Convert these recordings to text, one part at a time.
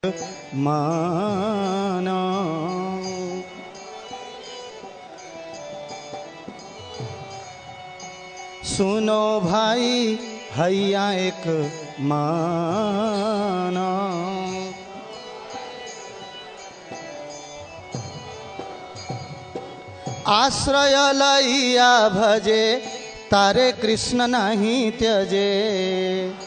माना। सुनो भाई हैया एक माना। आश्रय लइया भजे तारे कृष्ण नहीं त्यजे।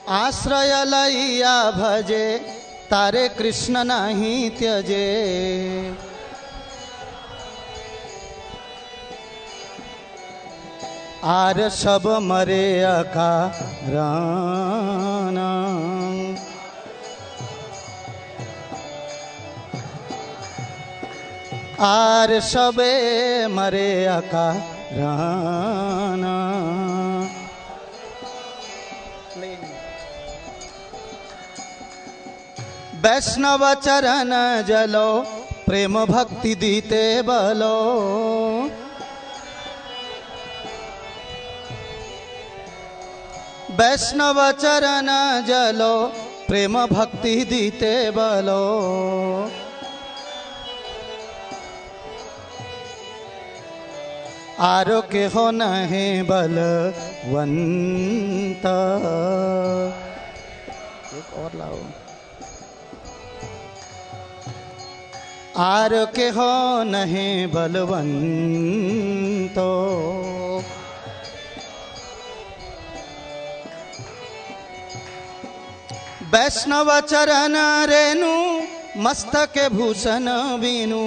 आश्रय लइया भजे तारे कृष्ण नहीं त्यजे। आर सब मरे अकाराना। आर सबे मरे अकाराना। वैष्णव चरण जलो प्रेम भक्ति दीते बलो। वैष्णव चरण जलो प्रेम भक्ति दीते बलो। आरो के हो नहीं बलवंत। एक और लाओ। आर के हो नहीं बलवंतो। वैष्णव चरण रेणु मस्तक भूषण बीनु।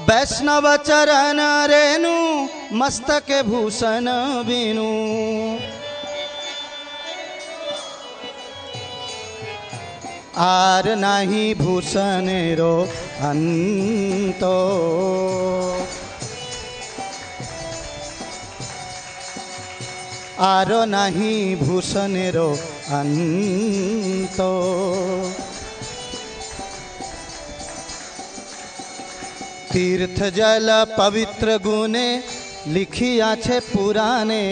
वैष्णव चरण रेणु मस्तक भूषण बीनु। आर नाही भूषण रो अंतो। आरो नहीं भूषण रो अंतो। तीर्थ जल पवित्र गुने लिखिया छे पुराने।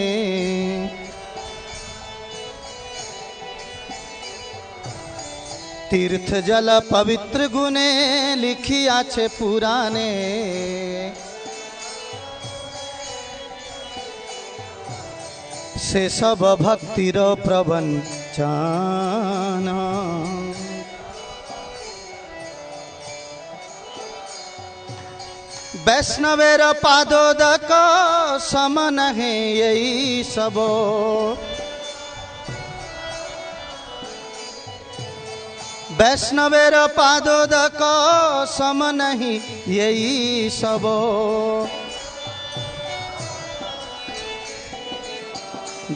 तीर्थ जल पवित्र गुने लिखिया छे पुराने। से सब भक्तिर प्रवंचन। वैष्णवेर पादोदक समन है यही सबो। वैष्णवेर पादोदक समन ही यही सबो।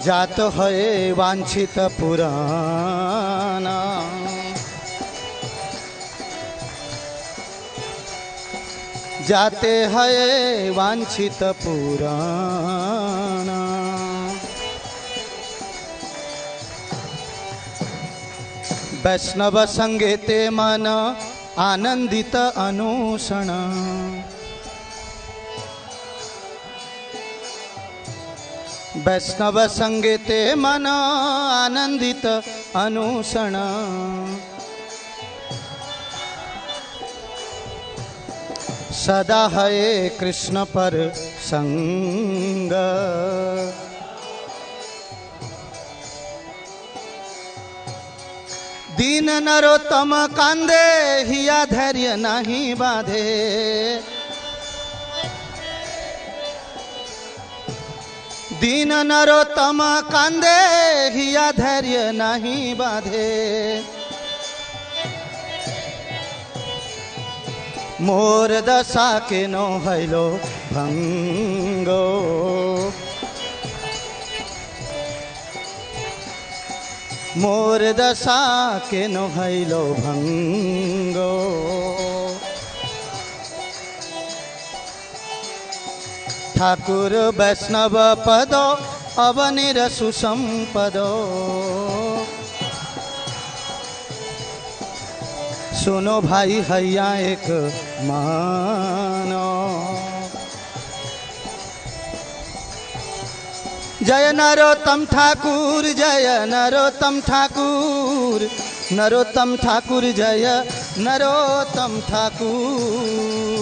जात है वांछित पुराना। जाते है वांछित पुराना। वैष्णव संगेते मन आनंदित अनुषण। वैष्णव संगेते मन आनंदित अनुषण। सदा है कृष्ण पर संग। दीन नरोत्तम कांदे हिया धैर्य नहीं बाधे। दीन नरोत्तम कांदे हिया धैर्य नहीं बाधे। मोर दशा के नो हैलो भंगो। मोर दशा के नो हैलो भंगो। ठाकुर वैष्णव पदो अवनिर सुसंपदो। सुनो भाई हैया एक मानो। जय नरोत्तम ठाकुर, जय नरोत्तम ठाकुर, नरोत्तम ठाकुर, जय नरोत्तम ठाकुर।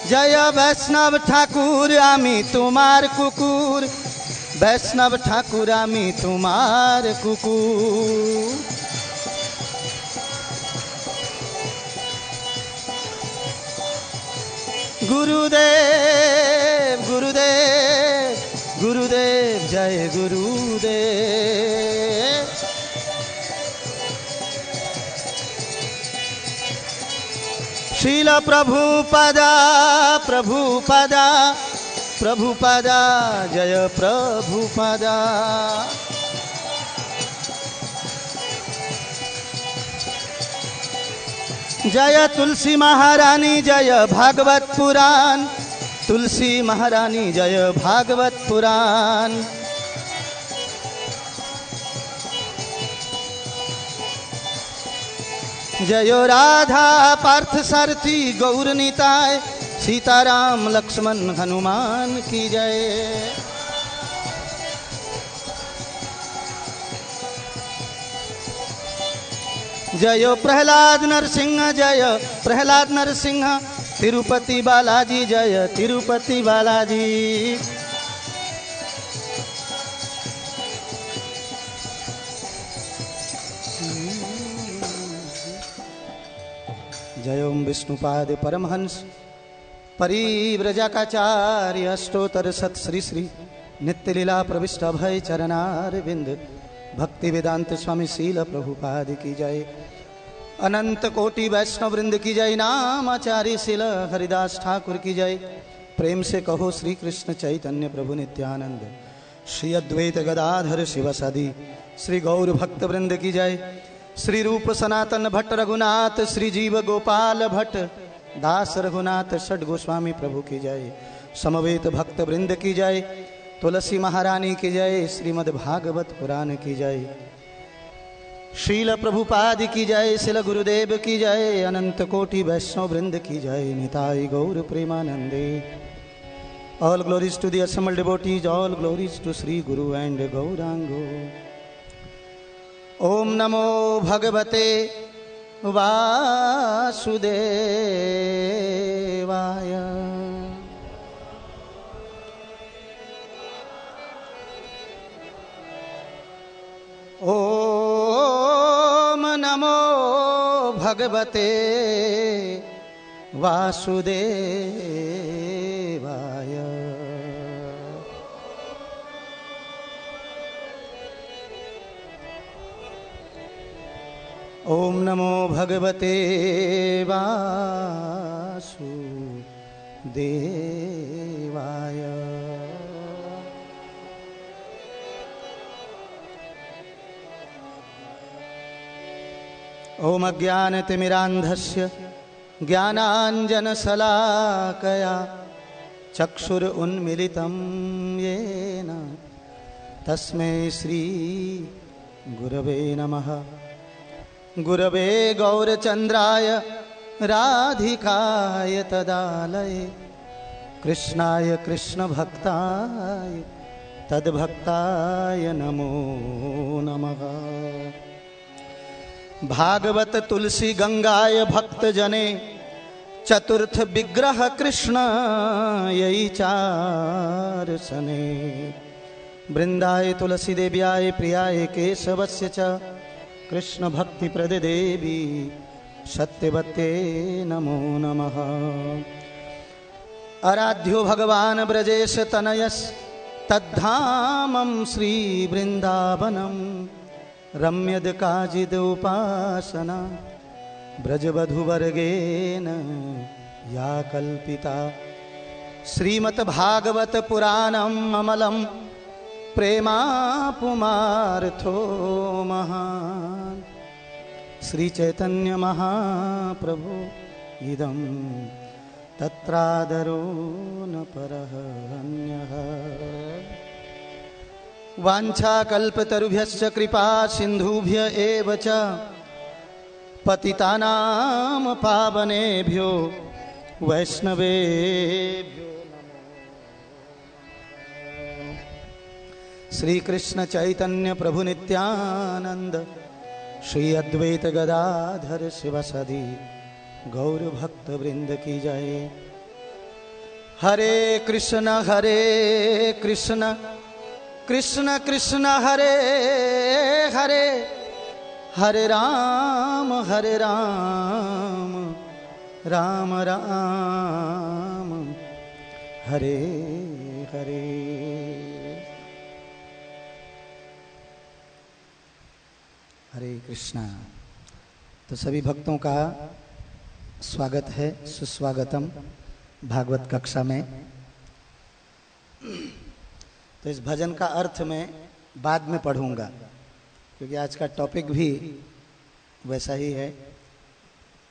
जय वैष्णव ठाकुर, आमी तुम्हार कुकुर, वैष्णव ठाकुर आमी तुम्हार कुकुर। गुरुदेव गुरुदेव गुरुदेव, जय गुरुदेव। श्रील प्रभुपादा प्रभुपादा प्रभुपादा, जय प्रभुपादा। जय तुलसी महारानी, जय भागवत पुराण, तुलसी महारानी जय भागवत पुराण। जयो राधा पार्थ सारथी गौर निताय, सीताराम लक्ष्मण हनुमान की जय। जयो प्रहलाद नरसिंह, जय प्रहलाद नरसिंह, तिरुपति बालाजी जय तिरुपति बालाजी। जय ओम विष्णुपाद परमहंस परिव्रजकाचार्य अष्टोत्तर सत श्री श्री नित्य लीला प्रविष्ट अभय चरणार बिंद भक्ति वेदांत स्वामी शील प्रभुपाद की जय। अनंत कोटि वैष्णव वृंद की जय। नाम आचार्य शील हरिदास ठाकुर की जय। प्रेम से कहो श्री कृष्ण चैतन्य प्रभु नित्यानंद, श्री अद्वैत गदाधर शिव सदी, श्री गौर भक्त वृंद की जय। श्री रूप सनातन भट्ट रघुनाथ, श्री जीव गोपाल भट्ट दास रघुनाथ षड गोस्वामी प्रभु की जय। समवेत भक्त वृंद की जय। तुलसी महारानी की जय। श्रीमद् भागवत पुराण की जय। शील प्रभुपाद की जय। शिल गुरुदेव की जय। अनंत कोटि वैष्णव वृंद की जय। निताई गौर प्रेमानंदे। All glories to the assembled devotees, all glories to Shri guru and Gauranga. ओम नमो भगवते वासुदेवाय। ओम नमो भगवते वासुदेवाय। ओम नमो भगवते वासुदेवाय। ओम अज्ञानतिमिरान्धस्य ज्ञानाञ्जनशलाकया चक्षुरुन्मीलितं येन तस्मै श्री गुरवे नमः। गुरवे गौरचन्द्राय राधिकाय तदालये कृष्णाय कृष्णभक्ताय तद्भक्ताय नमो नमः। भागवत तुलसी गंगाय भक्त जने चतुर्थ विग्रह कृष्ण यही चार सने। वृंदाय तुलसी देव्याय प्रियाय केशवस्य च कृष्ण भक्ति प्रद देवी सत्यवते नमो नमः। आराध्यो भगवान ब्रजेश तनयस तद्धामं श्री वृंदावनम। रम्यद काजिद उपासना ब्रजवधुवर्गेण या कल्पिता। श्रीमद् भागवत पुराणम् अमलं प्रेमा पुमार्थो महान्। श्री चैतन्य महाप्रभु इदं तत्रादरो न परः अन्यः। वाञ्छाकल्पतरुभ्यश्च कृपा सिन्धुभ्य एव च पतितानां पावनेभ्यो वैष्णवेभ्यो नमो। श्री कृष्ण चैतन्य प्रभु नित्यानंद, श्री अद्वैत गदाधर शिवसदि गौर भक्त वृंद की जय। हरे कृष्ण कृष्ण कृष्ण हरे हरे, हरे राम राम राम हरे हरे। हरे कृष्णा। तो सभी भक्तों का स्वागत है, सुस्वागतम भागवत कक्षा में। तो इस भजन का अर्थ मैं बाद में पढ़ूंगा, क्योंकि आज का टॉपिक भी वैसा ही है,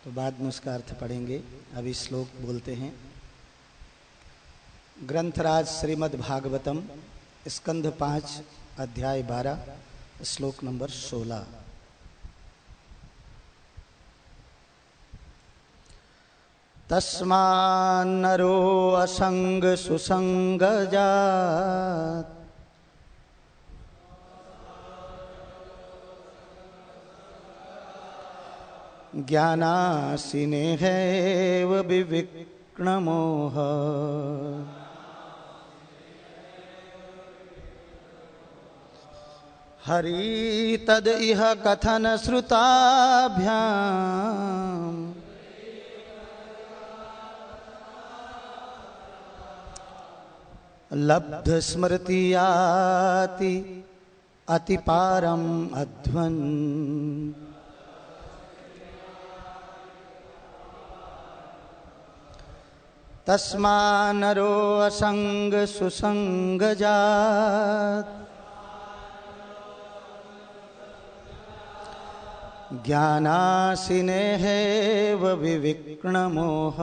तो बाद में उसका अर्थ पढ़ेंगे। अभी श्लोक बोलते हैं। ग्रंथराज श्रीमद् भागवतम स्कंध 5 अध्याय 12 श्लोक नंबर 16। तस्मान्नरो असंग सुसंग जात, ज्ञानासिनेहैव विविक्नमोह। हरि तद इह कथन श्रुताभ्याम, लब्ध स्मृतियाति अतिपारम अध्वन। तस्मान्नरो असंग सुसंग जात, ज्ञानासिनेहैव विविक्नमोह।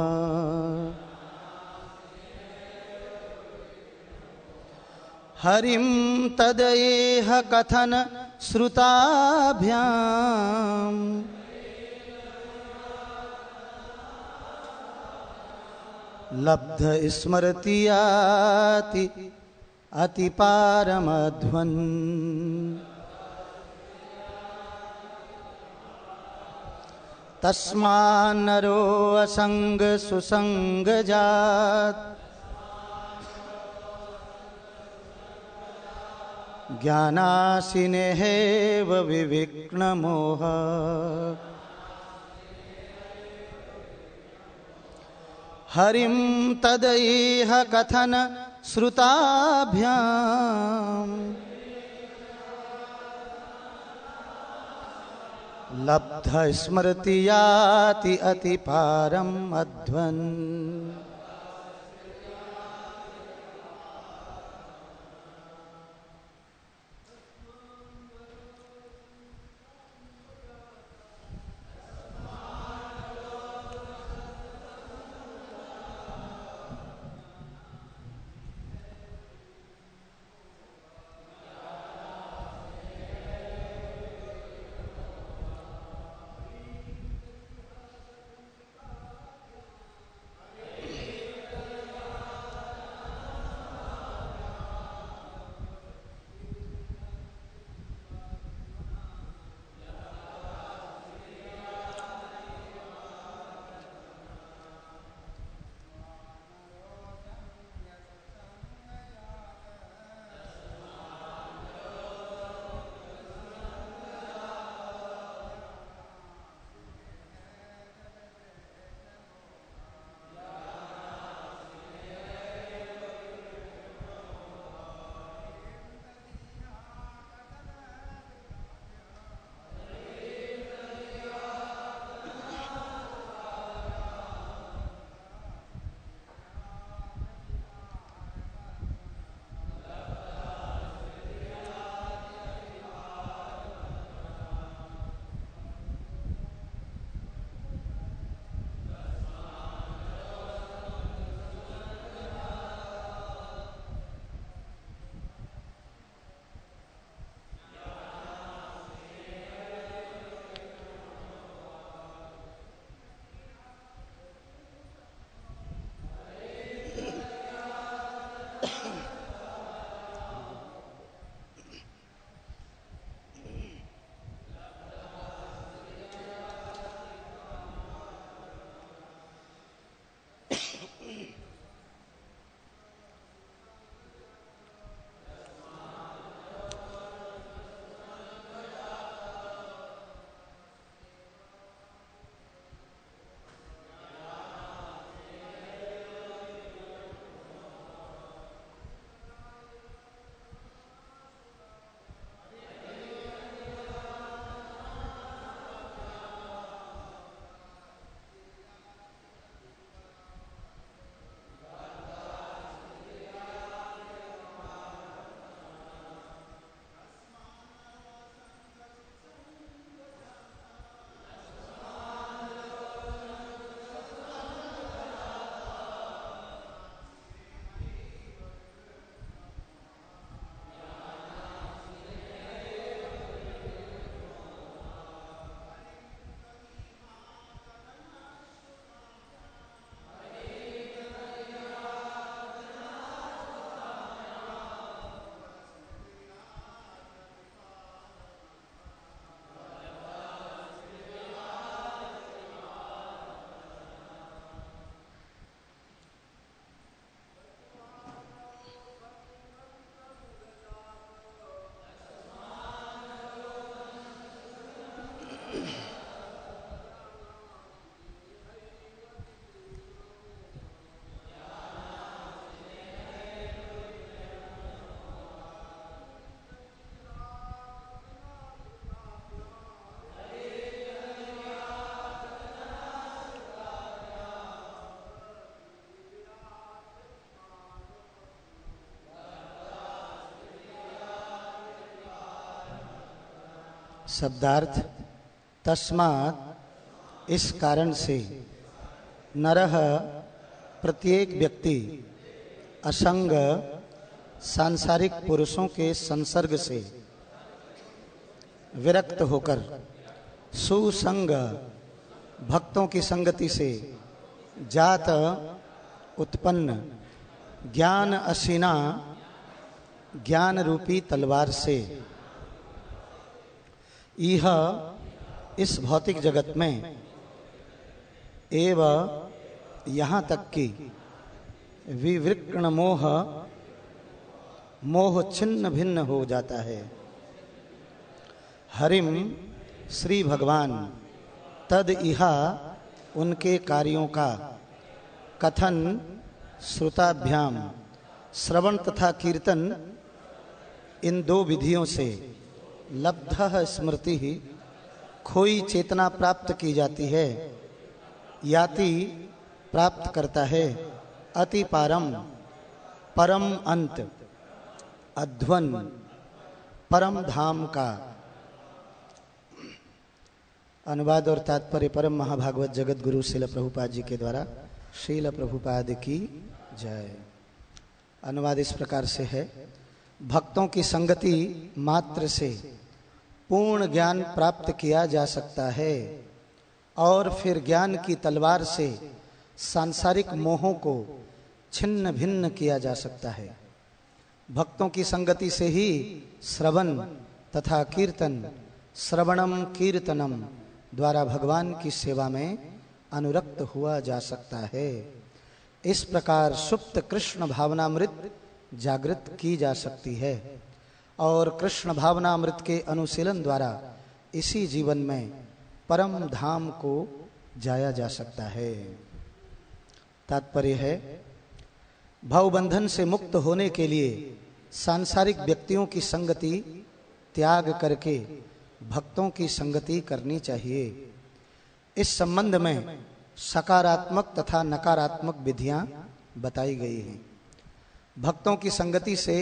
हरिं तदेह कथन श्रुताभ्याम, लब्ध स्मृतियाति अतिपारमध्वन। तस्मान्नरो असंग सुसंग जात, ज्ञानासिनेहैव विविक्नमोह। हरिं तदैह कथन श्रुताभ्याम, लब्ध स्मृतियाति अतिपारम अध्वन। शब्दार्थ तस्मात् इस कारण से नरः प्रत्येक व्यक्ति असंग सांसारिक पुरुषों के संसर्ग से विरक्त होकर सुसंग भक्तों की संगति से जात उत्पन्न ज्ञान असीना ज्ञान रूपी तलवार से यह इस भौतिक जगत में एवं यहाँ तक कि विवृक्ण मोह छिन्न भिन्न हो जाता है। हरिम श्री भगवान तद इहा उनके कार्यों का कथन श्रुताभ्याम श्रवण तथा कीर्तन इन दो विधियों से लब्धः स्मृति ही खोई चेतना प्राप्त की जाती है। याति प्राप्त करता है अति पारम परम अंत अध्वन परम धाम का। अनुवाद और तात्पर्य परम महाभागवत जगत गुरु श्रील प्रभुपाद जी के द्वारा। श्रील प्रभुपाद की जय। अनुवाद इस प्रकार से है। भक्तों की संगति मात्र से पूर्ण ज्ञान प्राप्त किया जा सकता है और फिर ज्ञान की तलवार से सांसारिक मोहों को छिन्न भिन्न किया जा सकता है। भक्तों की संगति से ही श्रवण तथा कीर्तन श्रवणम कीर्तनम द्वारा भगवान की सेवा में अनुरक्त हुआ जा सकता है। इस प्रकार सुप्त कृष्ण भावनामृत जागृत की जा सकती है और कृष्ण भावनामृत के अनुशीलन द्वारा इसी जीवन में परम धाम को जाया जा सकता है। तात्पर्य है भवबंधन से मुक्त होने के लिए सांसारिक व्यक्तियों की संगति त्याग करके भक्तों की संगति करनी चाहिए। इस संबंध में सकारात्मक तथा नकारात्मक विधियां बताई गई हैं। भक्तों की संगति से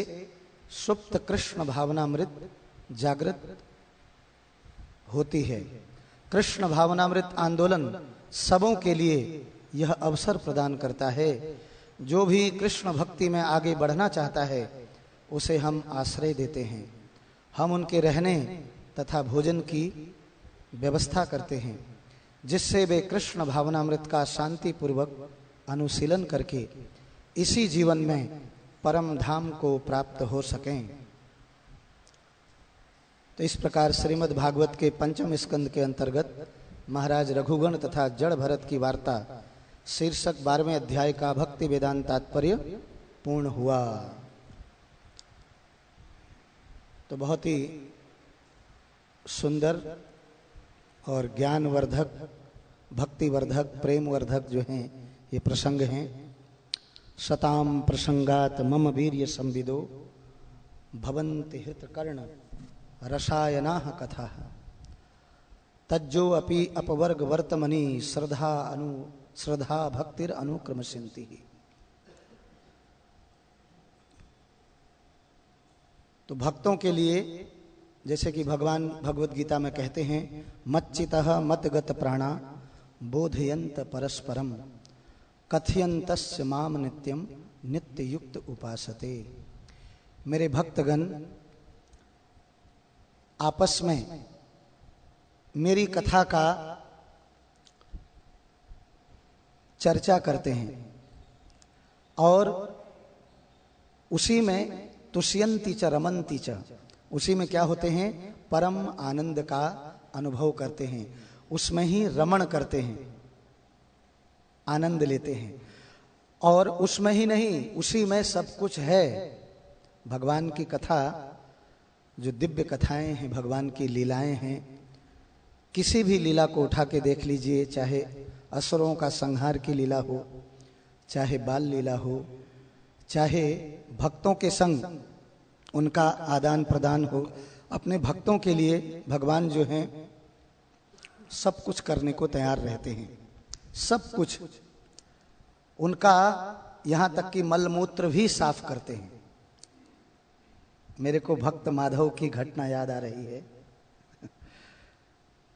सुप्त कृष्ण भावनामृत जागृत होती है। कृष्ण भावनामृत आंदोलन सबों के लिए यह अवसर प्रदान करता है। जो भी कृष्ण भक्ति में आगे बढ़ना चाहता है उसे हम आश्रय देते हैं। हम उनके रहने तथा भोजन की व्यवस्था करते हैं जिससे वे कृष्ण भावनामृत का शांतिपूर्वक अनुशीलन करके इसी जीवन में परम धाम को प्राप्त हो सकें। तो इस प्रकार श्रीमद् भागवत के पंचम स्कंद के अंतर्गत महाराज रघुगण तथा जड़ भरत की वार्ता शीर्षक 12वें अध्याय का भक्ति वेदांत तात्पर्य पूर्ण हुआ। तो बहुत ही सुंदर और ज्ञानवर्धक भक्तिवर्धक प्रेमवर्धक जो हैं ये प्रसंग हैं। शताम प्रसंगात मम वीर्य संविदो भवन्ति हृतकर्ण रसायनाः कथाः तज्जो अपि अपवर्ग वर्तमनि श्रद्धा भक्तिर अनुक्रमशिन्ति। तो भक्तों के लिए जैसे कि भगवान भगवत गीता में कहते हैं मच्चितः मतगत प्राणा बोधयन्त परस्परम कथयन्तस्य माम नित्यम नित्य युक्त उपासते। मेरे भक्तगण आपस में मेरी कथा का चर्चा करते हैं और उसी में तुष्यन्ति च रमन्ति च, उसी में क्या होते हैं परम आनंद का अनुभव करते हैं, उसमें ही रमण करते हैं, आनंद लेते हैं। और उसमें ही नहीं उसी में सब कुछ है। भगवान की कथा जो दिव्य कथाएं हैं, भगवान की लीलाएं हैं, किसी भी लीला को उठा के देख लीजिए, चाहे असुरों का संहार की लीला हो, चाहे बाल लीला हो, चाहे भक्तों के संग उनका आदान प्रदान हो। अपने भक्तों के लिए भगवान जो हैं सब कुछ करने को तैयार रहते हैं, सब कुछ। उनका यहाँ तक कि मलमूत्र भी साफ करते हैं। मेरे को भक्त माधव की घटना याद आ रही है।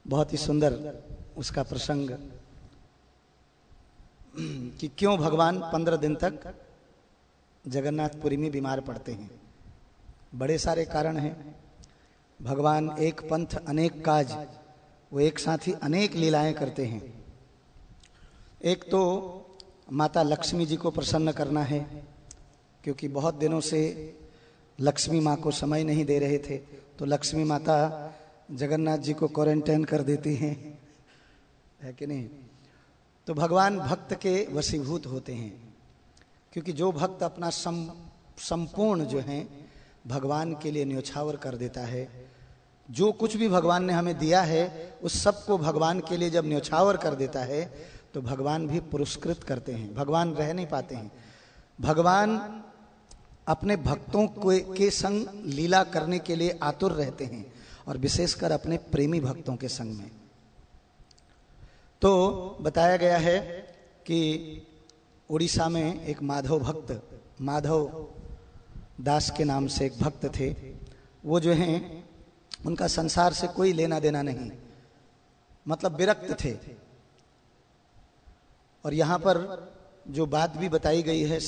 बहुत ही सुंदर उसका प्रसंग कि क्यों भगवान 15 दिन तक जगन्नाथपुरी में बीमार पड़ते हैं। बड़े सारे कारण हैं। भगवान एक पंथ अनेक काज, वो एक साथ ही अनेक लीलाएं करते हैं। एक तो माता लक्ष्मी जी को प्रसन्न करना है, क्योंकि बहुत दिनों से लक्ष्मी माँ को समय नहीं दे रहे थे, तो लक्ष्मी माता जगन्नाथ जी को क्वारंटाइन कर देती हैं, है कि नहीं। तो भगवान भक्त के वशीभूत होते हैं, क्योंकि जो भक्त अपना संपूर्ण जो है भगवान के लिए न्योछावर कर देता है, जो कुछ भी भगवान ने हमें दिया है उस सब को भगवान के लिए जब न्योछावर कर देता है तो भगवान भी पुरस्कृत करते हैं। भगवान रह नहीं पाते हैं। भगवान अपने भक्तों के संग लीला करने के लिए आतुर रहते हैं, और विशेषकर अपने प्रेमी भक्तों के संग में। तो बताया गया है कि उड़ीसा में एक माधव भक्त, माधव दास के नाम से एक भक्त थे। वो जो हैं उनका संसार से कोई लेना देना नहीं, मतलब विरक्त थे। और यहाँ पर जो बात भी बताई गई है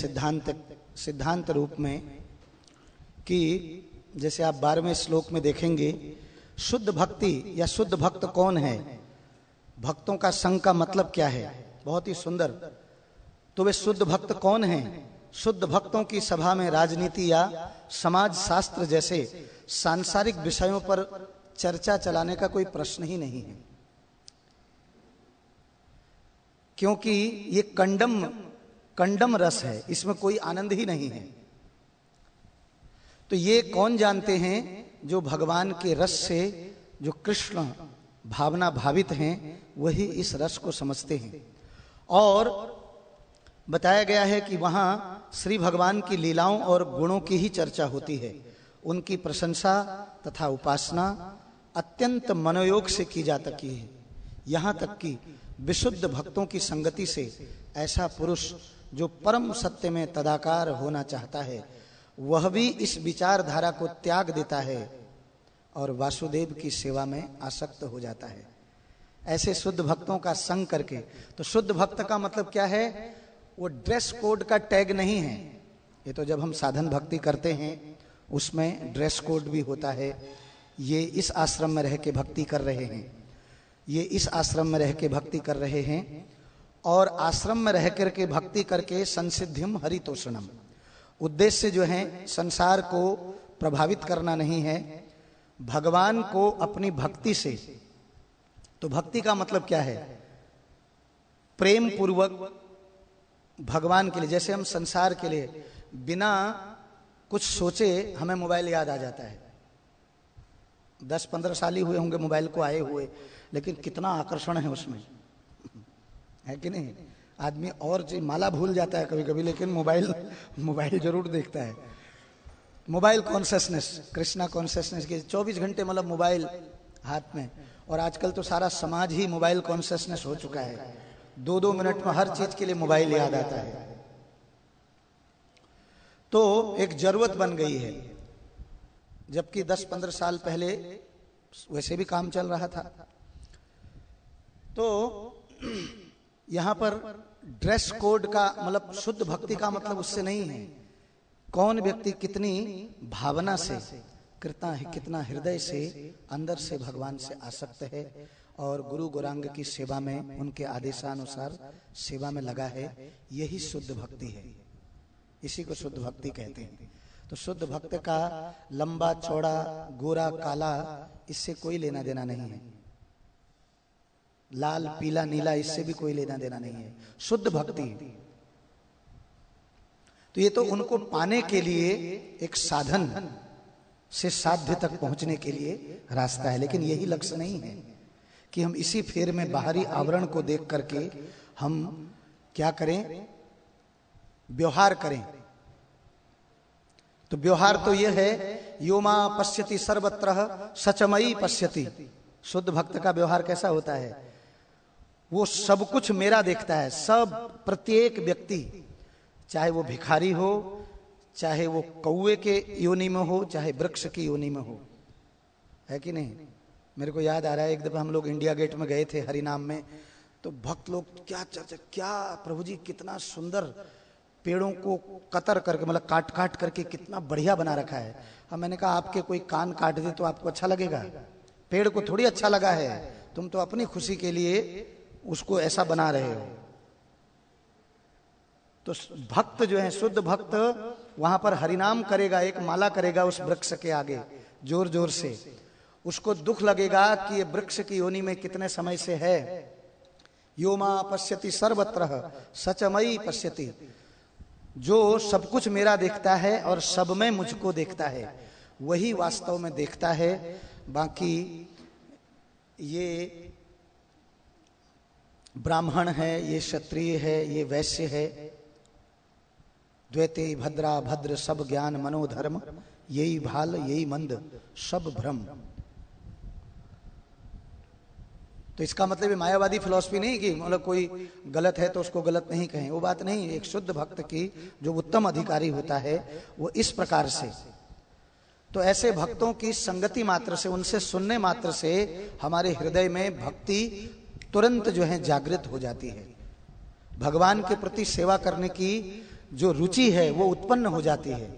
सिद्धांत रूप में, कि जैसे आप 12वें श्लोक में देखेंगे, शुद्ध भक्ति या शुद्ध भक्त कौन है, भक्तों का संग का मतलब क्या है, बहुत ही सुंदर। तो वे शुद्ध भक्त कौन हैं? शुद्ध भक्तों की सभा में राजनीति या समाज शास्त्र जैसे सांसारिक विषयों पर चर्चा चलाने का कोई प्रश्न ही नहीं है, क्योंकि ये कंडम रस है, इसमें कोई आनंद ही नहीं है। तो ये कौन जानते हैं? जो भगवान के रस से जो कृष्ण भावना भावित हैं, वही इस रस को समझते हैं। और बताया गया है कि वहां श्री भगवान की लीलाओं और गुणों की ही चर्चा होती है। उनकी प्रशंसा तथा उपासना अत्यंत मनोयोग से की जा सकती है। यहाँ तक कि विशुद्ध भक्तों की संगति से ऐसा पुरुष जो परम सत्य में तदाकार होना चाहता है, वह भी इस विचारधारा को त्याग देता है और वासुदेव की सेवा में आसक्त हो जाता है। ऐसे शुद्ध भक्तों का संग करके, तो शुद्ध भक्त का मतलब क्या है? वो ड्रेस कोड का टैग नहीं है। ये तो जब हम साधन भक्ति करते हैं उसमें ड्रेस कोड भी होता है। ये इस आश्रम में रह के भक्ति कर रहे हैं, ये इस आश्रम में रह के भक्ति कर रहे हैं, और आश्रम में रह करके भक्ति करके संसिद्धिम हरितोषणम, उद्देश्य जो है संसार को प्रभावित करना नहीं है, भगवान को अपनी भक्ति से। तो भक्ति का मतलब क्या है? प्रेम पूर्वक भगवान के लिए। जैसे हम संसार के लिए बिना कुछ सोचे हमें मोबाइल याद आ जाता है। 10-15 साल ही हुए होंगे मोबाइल को आए हुए, लेकिन कितना आकर्षण है उसमें, है कि नहीं। आदमी और जी माला भूल जाता है कभी कभी, लेकिन मोबाइल जरूर देखता है। मोबाइल कॉन्शियसनेस, कृष्णा कॉन्शियसनेस की 24 घंटे मतलब मोबाइल हाथ में। और आजकल तो सारा समाज ही मोबाइल कॉन्शियसनेस हो चुका है। 2-2 मिनट में हर चीज के लिए मोबाइल याद आता है। तो एक जरूरत बन गई है, जबकि 10-15 साल पहले वैसे भी काम चल रहा था। तो यहां पर ड्रेस कोड का मतलब शुद्ध भक्ति का मतलब उससे नहीं है। कौन व्यक्ति कितनी भावना से, कितना हृदय से अंदर से भगवान से आसक्त है और गुरु गौरांग की सेवा में उनके आदेशानुसार सेवा में लगा है, यही शुद्ध भक्ति है। इसी को शुद्ध भक्ति कहते हैं। तो शुद्ध भक्त का लंबा चौड़ा गोरा काला इससे कोई लेना देना नहीं है, लाल पीला नीला इससे भी कोई लेना देना नहीं है। शुद्ध भक्ति तो ये तो उनको पाने के लिए एक साधन से साध्य तक पहुंचने के लिए रास्ता है, लेकिन यही लक्ष्य नहीं है कि हम इसी फेर में बाहरी आवरण को देख करके हम क्या करें, व्यवहार करें। तो व्यवहार तो यह है, योमा पश्यति सर्वत्र सचमयी पश्यति। शुद्ध भक्त का व्यवहार कैसा होता है? वो सब कुछ मेरा देखता है। सब प्रत्येक व्यक्ति, चाहे वो भिखारी हो, चाहे वो कौवे के योनि में हो, चाहे वृक्ष की योनि में हो, है कि नहीं। मेरे को याद आ रहा है एक दफा हम लोग इंडिया गेट में गए थे हरिनाम में, तो भक्त लोग क्या चर्चा, क्या प्रभु जी कितना सुंदर पेड़ों को कतर करके, मतलब काट काट करके कितना बढ़िया बना रखा है। अब मैंने कहा आपके कोई कान काट दे तो आपको अच्छा लगेगा? पेड़ को थोड़ी अच्छा लगा है, तुम तो अपनी खुशी के लिए उसको ऐसा बना रहे हो। तो भक्त जो है, शुद्ध भक्त वहां पर हरिनाम करेगा, एक माला करेगा उस वृक्ष के आगे जोर जोर से। उसको दुख लगेगा कि ये वृक्ष की योनि में कितने समय से है। यो मा पश्यति सर्वत्र सचमयी पश्यति, जो सब कुछ मेरा देखता है और सब में मुझको देखता है, वही वास्तव में देखता है। बाकी ये ब्राह्मण है, ये क्षत्रिय है, ये वैश्य है, द्वैते भद्रा भद्र सब ज्ञान मनोधर्म, यही भाल यही मंद सब भ्रम। तो इसका मतलब ये मायावादी फिलॉसफी नहीं कि मतलब कोई गलत है तो उसको गलत नहीं कहें, वो बात नहीं। एक शुद्ध भक्त की जो उत्तम अधिकारी होता है वो इस प्रकार से, तो ऐसे भक्तों की संगति मात्र से, उनसे सुनने मात्र से हमारे हृदय में भक्ति तुरंत जो है जागृत हो जाती है। भगवान के प्रति सेवा करने की जो रुचि है वो उत्पन्न हो जाती है,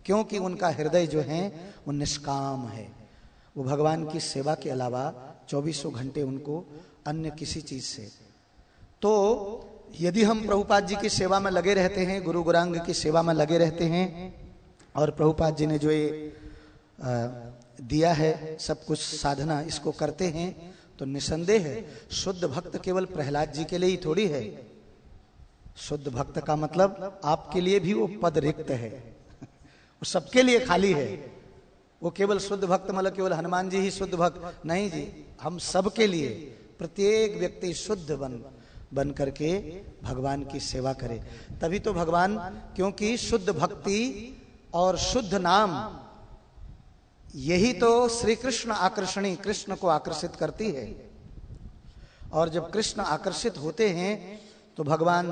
क्योंकि उनका हृदय जो है वो निष्काम है। वो भगवान की सेवा के अलावा 24 घंटे उनको अन्य किसी चीज से। तो यदि हम प्रभुपाद जी की सेवा में लगे रहते हैं, गुरु गुरांग की सेवा में लगे रहते हैं, और प्रभुपाद जी ने जो ये दिया है सब कुछ साधना, इसको करते हैं, तो निसंदेह है शुद्ध भक्त केवल प्रहलाद जी के लिए ही थोड़ी है। शुद्ध भक्त का मतलब आपके लिए भी वो पद रिक्त है, वो सबके लिए खाली है। वो केवल शुद्ध भक्त मतलब केवल हनुमान जी ही शुद्ध भक्त नहीं जी, हम सबके लिए प्रत्येक व्यक्ति शुद्ध बन करके भगवान की सेवा करे। तभी तो भगवान, क्योंकि शुद्ध भक्ति और शुद्ध नाम, यही तो श्री कृष्ण आकर्षणी, कृष्ण को आकर्षित करती है। और जब कृष्ण आकर्षित होते हैं तो भगवान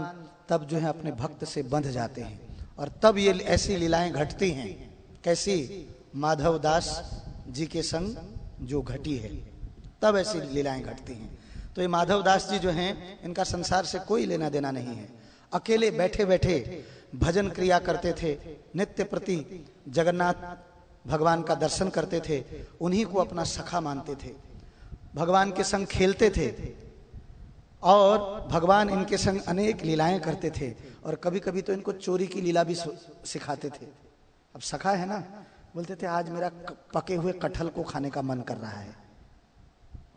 तब जो है अपने भक्त से बंध जाते हैं, और तब ये ऐसी लीलाएं घटती हैं। कैसी? माधव दास जी के संग जो घटी है, तब ऐसी लीलाएं घटती हैं। तो ये माधव दास जी जो हैं, इनका संसार से कोई लेना देना नहीं है। अकेले बैठे बैठे भजन क्रिया करते थे, नित्य प्रति जगन्नाथ भगवान का दर्शन करते थे, उन्हीं को अपना सखा मानते थे, भगवान के संग खेलते थे, और भगवान इनके संग अनेक लीलाएं करते थे। और कभी कभी तो इनको चोरी की लीला भी सिखाते थे। अब सखा है ना, बोलते थे आज मेरा पके हुए कटहल को खाने का मन कर रहा है।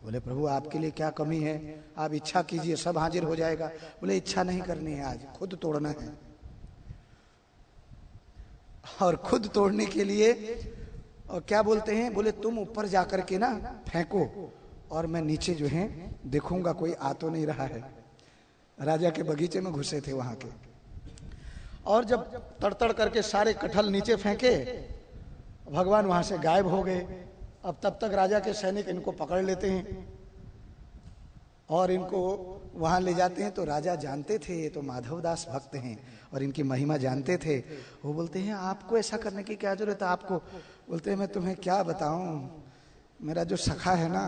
बोले प्रभु आपके लिए क्या कमी है, आप इच्छा कीजिए सब हाजिर हो जाएगा। बोले इच्छा नहीं करनी है, आज खुद तोड़ना है। और खुद तोड़ने के लिए और क्या बोलते हैं, बोले तुम ऊपर जाकर के ना फेंको और मैं नीचे जो है देखूंगा कोई आ तो नहीं रहा है। राजा के बगीचे में घुसे थे वहां के, और जब तड़तड़ करके सारे कटहल नीचे फेंके, भगवान वहां से गायब हो गए। अब तब तक राजा के सैनिक इनको पकड़ लेते हैं और इनको वहां ले जाते हैं। तो राजा जानते थे ये तो माधवदास भक्त हैं और इनकी महिमा जानते थे। वो बोलते हैं आपको ऐसा करने की क्या जरूरत है आपको? बोलते हैं मैं तुम्हें क्या बताऊं, मेरा जो सखा है ना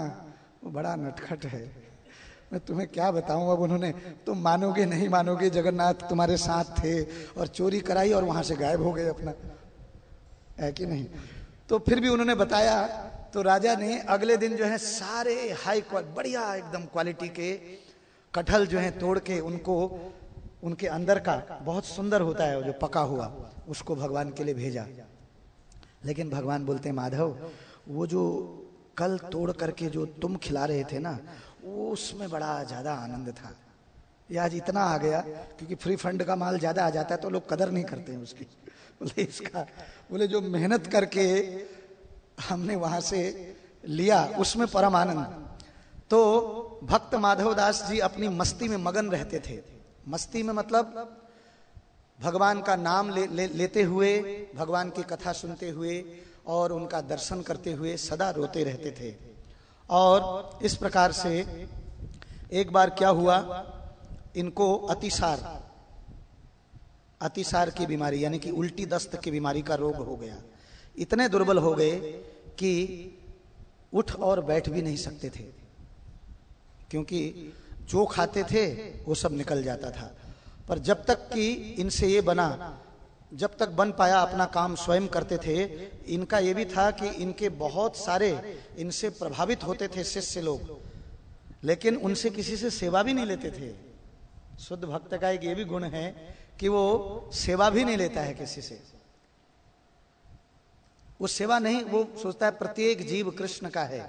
वो बड़ा नटखट है, मैं तुम्हें क्या बताऊं। अब उन्होंने, तुम मानोगे नहीं मानोगे, जगन्नाथ तुम्हारे साथ थे और चोरी कराई और वहां से गायब हो गए अपना, है कि नहीं? तो फिर भी उन्होंने बताया। तो राजा ने अगले दिन जो है सारे हाई बढ़िया एकदम क्वालिटी के कटहल जो है तोड़ के उनको, उनके अंदर का बहुत सुंदर होता है जो पका हुआ, उसको भगवान के लिए भेजा। लेकिन भगवान बोलते हैं माधव, वो जो कल तोड़ करके जो तुम खिला रहे थे ना, वो उसमें बड़ा ज्यादा आनंद था। ये आज इतना आ गया क्योंकि फ्री फंड का माल ज्यादा आ जाता है तो लोग कदर नहीं करते हैं उसकी। बोले इसका, बोले जो मेहनत करके हमने वहां से लिया उसमें परम आनंद। तो भक्त माधवदास जी अपनी मस्ती में मगन रहते थे। मस्ती में मतलब भगवान का नाम लेते हुए, भगवान की कथा सुनते हुए और उनका दर्शन करते हुए सदा रोते रहते थे। और इस प्रकार से एक बार क्या हुआ, इनको अतिसार की बीमारी यानी कि उल्टी दस्त की बीमारी का रोग हो गया। इतने दुर्बल हो गए कि उठ और बैठ भी नहीं सकते थे, क्योंकि जो खाते थे वो सब निकल जाता था। पर जब तक कि इनसे ये बना, जब तक बन पाया, अपना काम स्वयं करते थे। इनका ये भी था कि इनके बहुत सारे इनसे प्रभावित होते थे शिष्य लोग, लेकिन उनसे किसी से सेवा भी नहीं लेते थे। शुद्ध भक्त का एक ये भी गुण है कि वो सेवा भी नहीं लेता है किसी से। वो सेवा नहीं, वो सोचता है प्रत्येक जीव कृष्ण का है।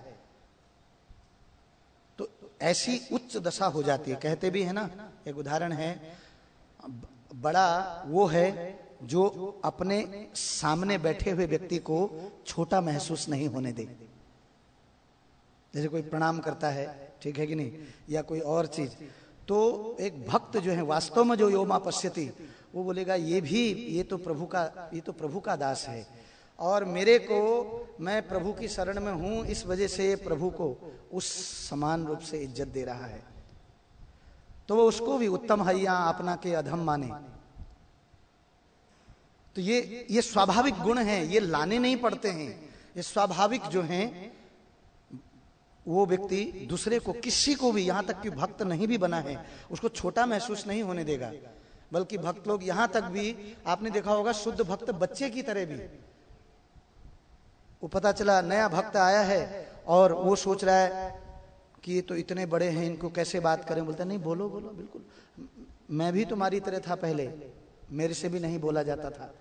तो ऐसी उच्च दशा हो जाती है। कहते भी है ना, एक उदाहरण है, बड़ा वो है जो अपने सामने बैठे हुए व्यक्ति को छोटा महसूस नहीं होने दे। जैसे कोई प्रणाम करता है, ठीक है कि नहीं, या कोई और चीज, तो एक भक्त जो है वास्तव में जो योमा पश्यति, वो बोलेगा ये तो प्रभु का दास है, और मेरे को, मैं प्रभु की शरण में हूं, इस वजह से प्रभु को उस समान रूप से इज्जत दे रहा है। तो वो उसको भी उत्तम हैया अपना के अधम माने। तो ये स्वाभाविक गुण हैं, ये लाने नहीं पड़ते हैं। ये स्वाभाविक जो हैं, वो व्यक्ति दूसरे को, किसी को भी, यहां तक कि भक्त नहीं भी बना है, उसको छोटा महसूस नहीं होने देगा। बल्कि भक्त लोग यहां तक भी, आपने देखा होगा, शुद्ध भक्त बच्चे की तरह भी, वो पता चला नया भक्त आया है और वो सोच रहा है कि ये तो इतने बड़े हैं, इनको कैसे बात करें। बोलता नहीं, बोलो बोलो, बिल्कुल, मैं भी तुम्हारी तरह था पहले, मेरे से भी नहीं बोला जाता था।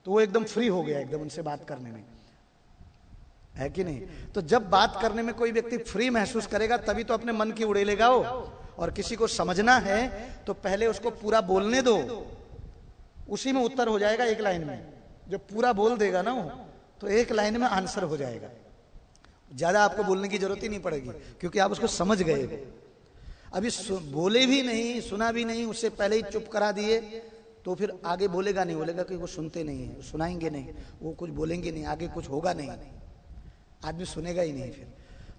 तो वो एकदम फ्री हो गया, एकदम उनसे बात करने में, है कि नहीं। तो जब बात करने में कोई व्यक्ति फ्री महसूस करेगा, तभी तो अपने मन की उड़ेलेगा वो। और किसी को समझना है तो पहले उसको पूरा बोलने दो, उसी में उत्तर हो जाएगा एक लाइन में। जो पूरा बोल देगा ना वो, तो एक लाइन में आंसर हो जाएगा, ज्यादा आपको बोलने की जरूरत ही नहीं पड़ेगी, क्योंकि आप उसको समझ गए। अभी बोले भी नहीं, सुना भी नहीं, उससे पहले ही चुप करा दिए, तो फिर आगे बोलेगा नहीं, बोलेगा कि वो सुनते नहीं है, सुनाएंगे नहीं, वो कुछ बोलेंगे नहीं, आगे कुछ होगा नहीं, आदमी सुनेगा ही नहीं फिर।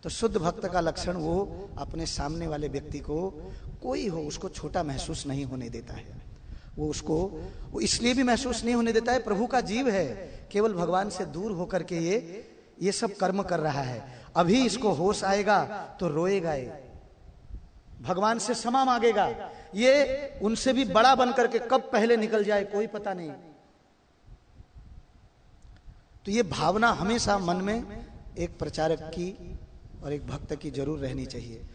तो शुद्ध भक्त का लक्षण, वो अपने सामने वाले व्यक्ति को, कोई हो, उसको छोटा महसूस नहीं होने देता है। वो इसलिए भी महसूस नहीं होने देता है, प्रभु का जीव है, केवल भगवान से दूर होकर के ये सब कर्म कर रहा है। अभी इसको होश आएगा तो रोएगा, ये भगवान से क्षमा मांगेगा, ये उनसे भी बड़ा बन करके कब पहले निकल जाए कोई पता नहीं। तो ये भावना हमेशा मन में एक प्रचारक की और एक भक्त की जरूर रहनी चाहिए।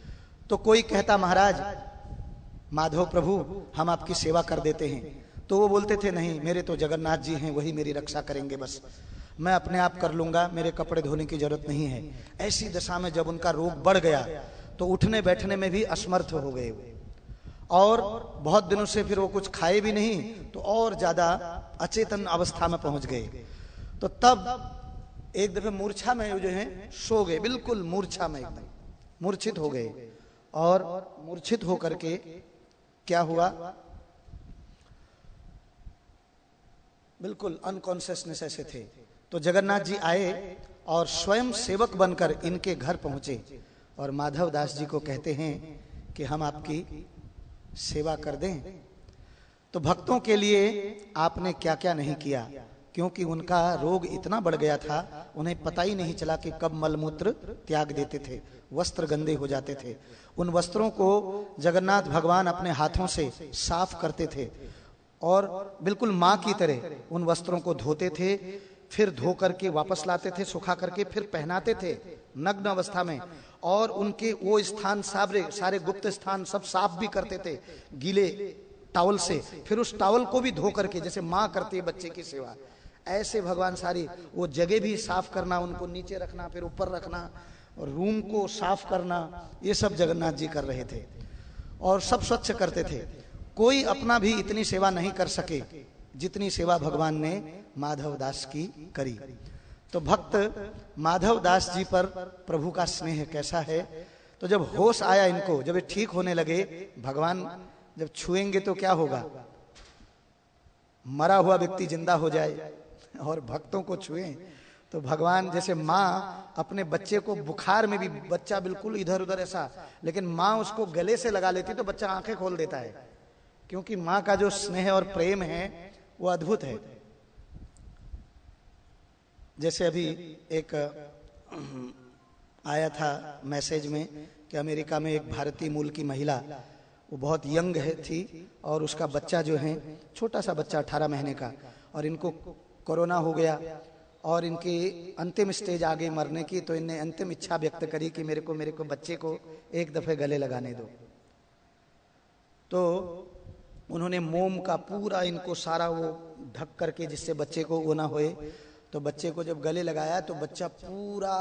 तो कोई कहता, महाराज माधव प्रभु हम आपकी सेवा कर देते हैं, तो वो बोलते थे, नहीं, मेरे तो जगन्नाथ जी हैं, वही मेरी रक्षा करेंगे, बस मैं अपने आप कर लूंगा, मेरे कपड़े धोने की जरूरत नहीं है। ऐसी दशा में जब उनका रोग बढ़ गया तो उठने बैठने में भी असमर्थ हो गए, और बहुत दिनों से फिर वो कुछ खाए भी नहीं, तो और ज्यादा अचेतन अवस्था में पहुंच गए। तो तब एक दफे मूर्छा में जो है सो गए, बिल्कुल मूर्छा में एकदम मूर्छित हो गए। और मूर्छित होकर के क्या हुआ, बिल्कुल अनकॉन्शियसनेस ऐसे थे। तो जगन्नाथ जी आए और स्वयं सेवक बनकर इनके घर पहुंचे और माधव दास जी को कहते हैं कि हम आपकी सेवा कर दें। तो भक्तों के लिए आपने क्या क्या नहीं किया, क्योंकि उनका रोग इतना बढ़ गया था, उन्हें पता ही नहीं चला कि कब मलमूत्र त्याग देते थे, वस्त्र गंदे हो जाते थे। उन वस्त्रों को जगन्नाथ भगवान अपने हाथों से साफ करते थे और बिल्कुल माँ की तरह उन वस्त्रों को धोते थे, फिर धो करके वापस लाते थे, सुखा करके फिर पहनाते थे नग्न अवस्था में। और उनके वो स्थान सारे गुप्त स्थान सब साफ भी करते थे गीले टॉवल से, फिर उस टॉवल को भी धो करके, जैसे माँ करती है बच्चे की सेवा, ऐसे भगवान सारी वो जगह भी साफ करना, उनको नीचे रखना, फिर ऊपर रखना, और रूम को साफ करना, ये सब जगन्नाथ जी कर रहे थे और सब स्वच्छ करते थे। कोई अपना भी इतनी सेवा नहीं कर सके जितनी सेवा भगवान ने माधव दास की करी। तो भक्त माधव दास जी पर प्रभु का स्नेह कैसा है। तो जब होश आया इनको, जब ये ठीक होने लगे, भगवान जब छुएंगे तो क्या होगा, मरा हुआ व्यक्ति जिंदा हो जाए, और भक्तों को छुए तो भगवान, जैसे माँ अपने बच्चे को बुखार में भी, बच्चा बिल्कुल इधर उधर ऐसा, लेकिन माँ उसको गले से लगा लेती तो बच्चा आंखें खोल देता है, क्योंकि माँ का जो स्नेह और प्रेम है वो अद्भुत है। जैसे अभी एक आया था मैसेज में कि अमेरिका में एक भारतीय मूल की महिला, वो बहुत यंग थी और उसका बच्चा जो है छोटा सा बच्चा 18 महीने का, और इनको कोरोना हो गया और इनकी अंतिम स्टेज आ गई मरने की। तो इनने अंतिम इच्छा व्यक्त करी कि मेरे को बच्चे को एक दफे गले लगाने दो। तो उन्होंने मोम का पूरा इनको सारा वो ढक करके जिससे बच्चे को वो ना होए, तो बच्चे को जब गले लगाया तो बच्चा पूरा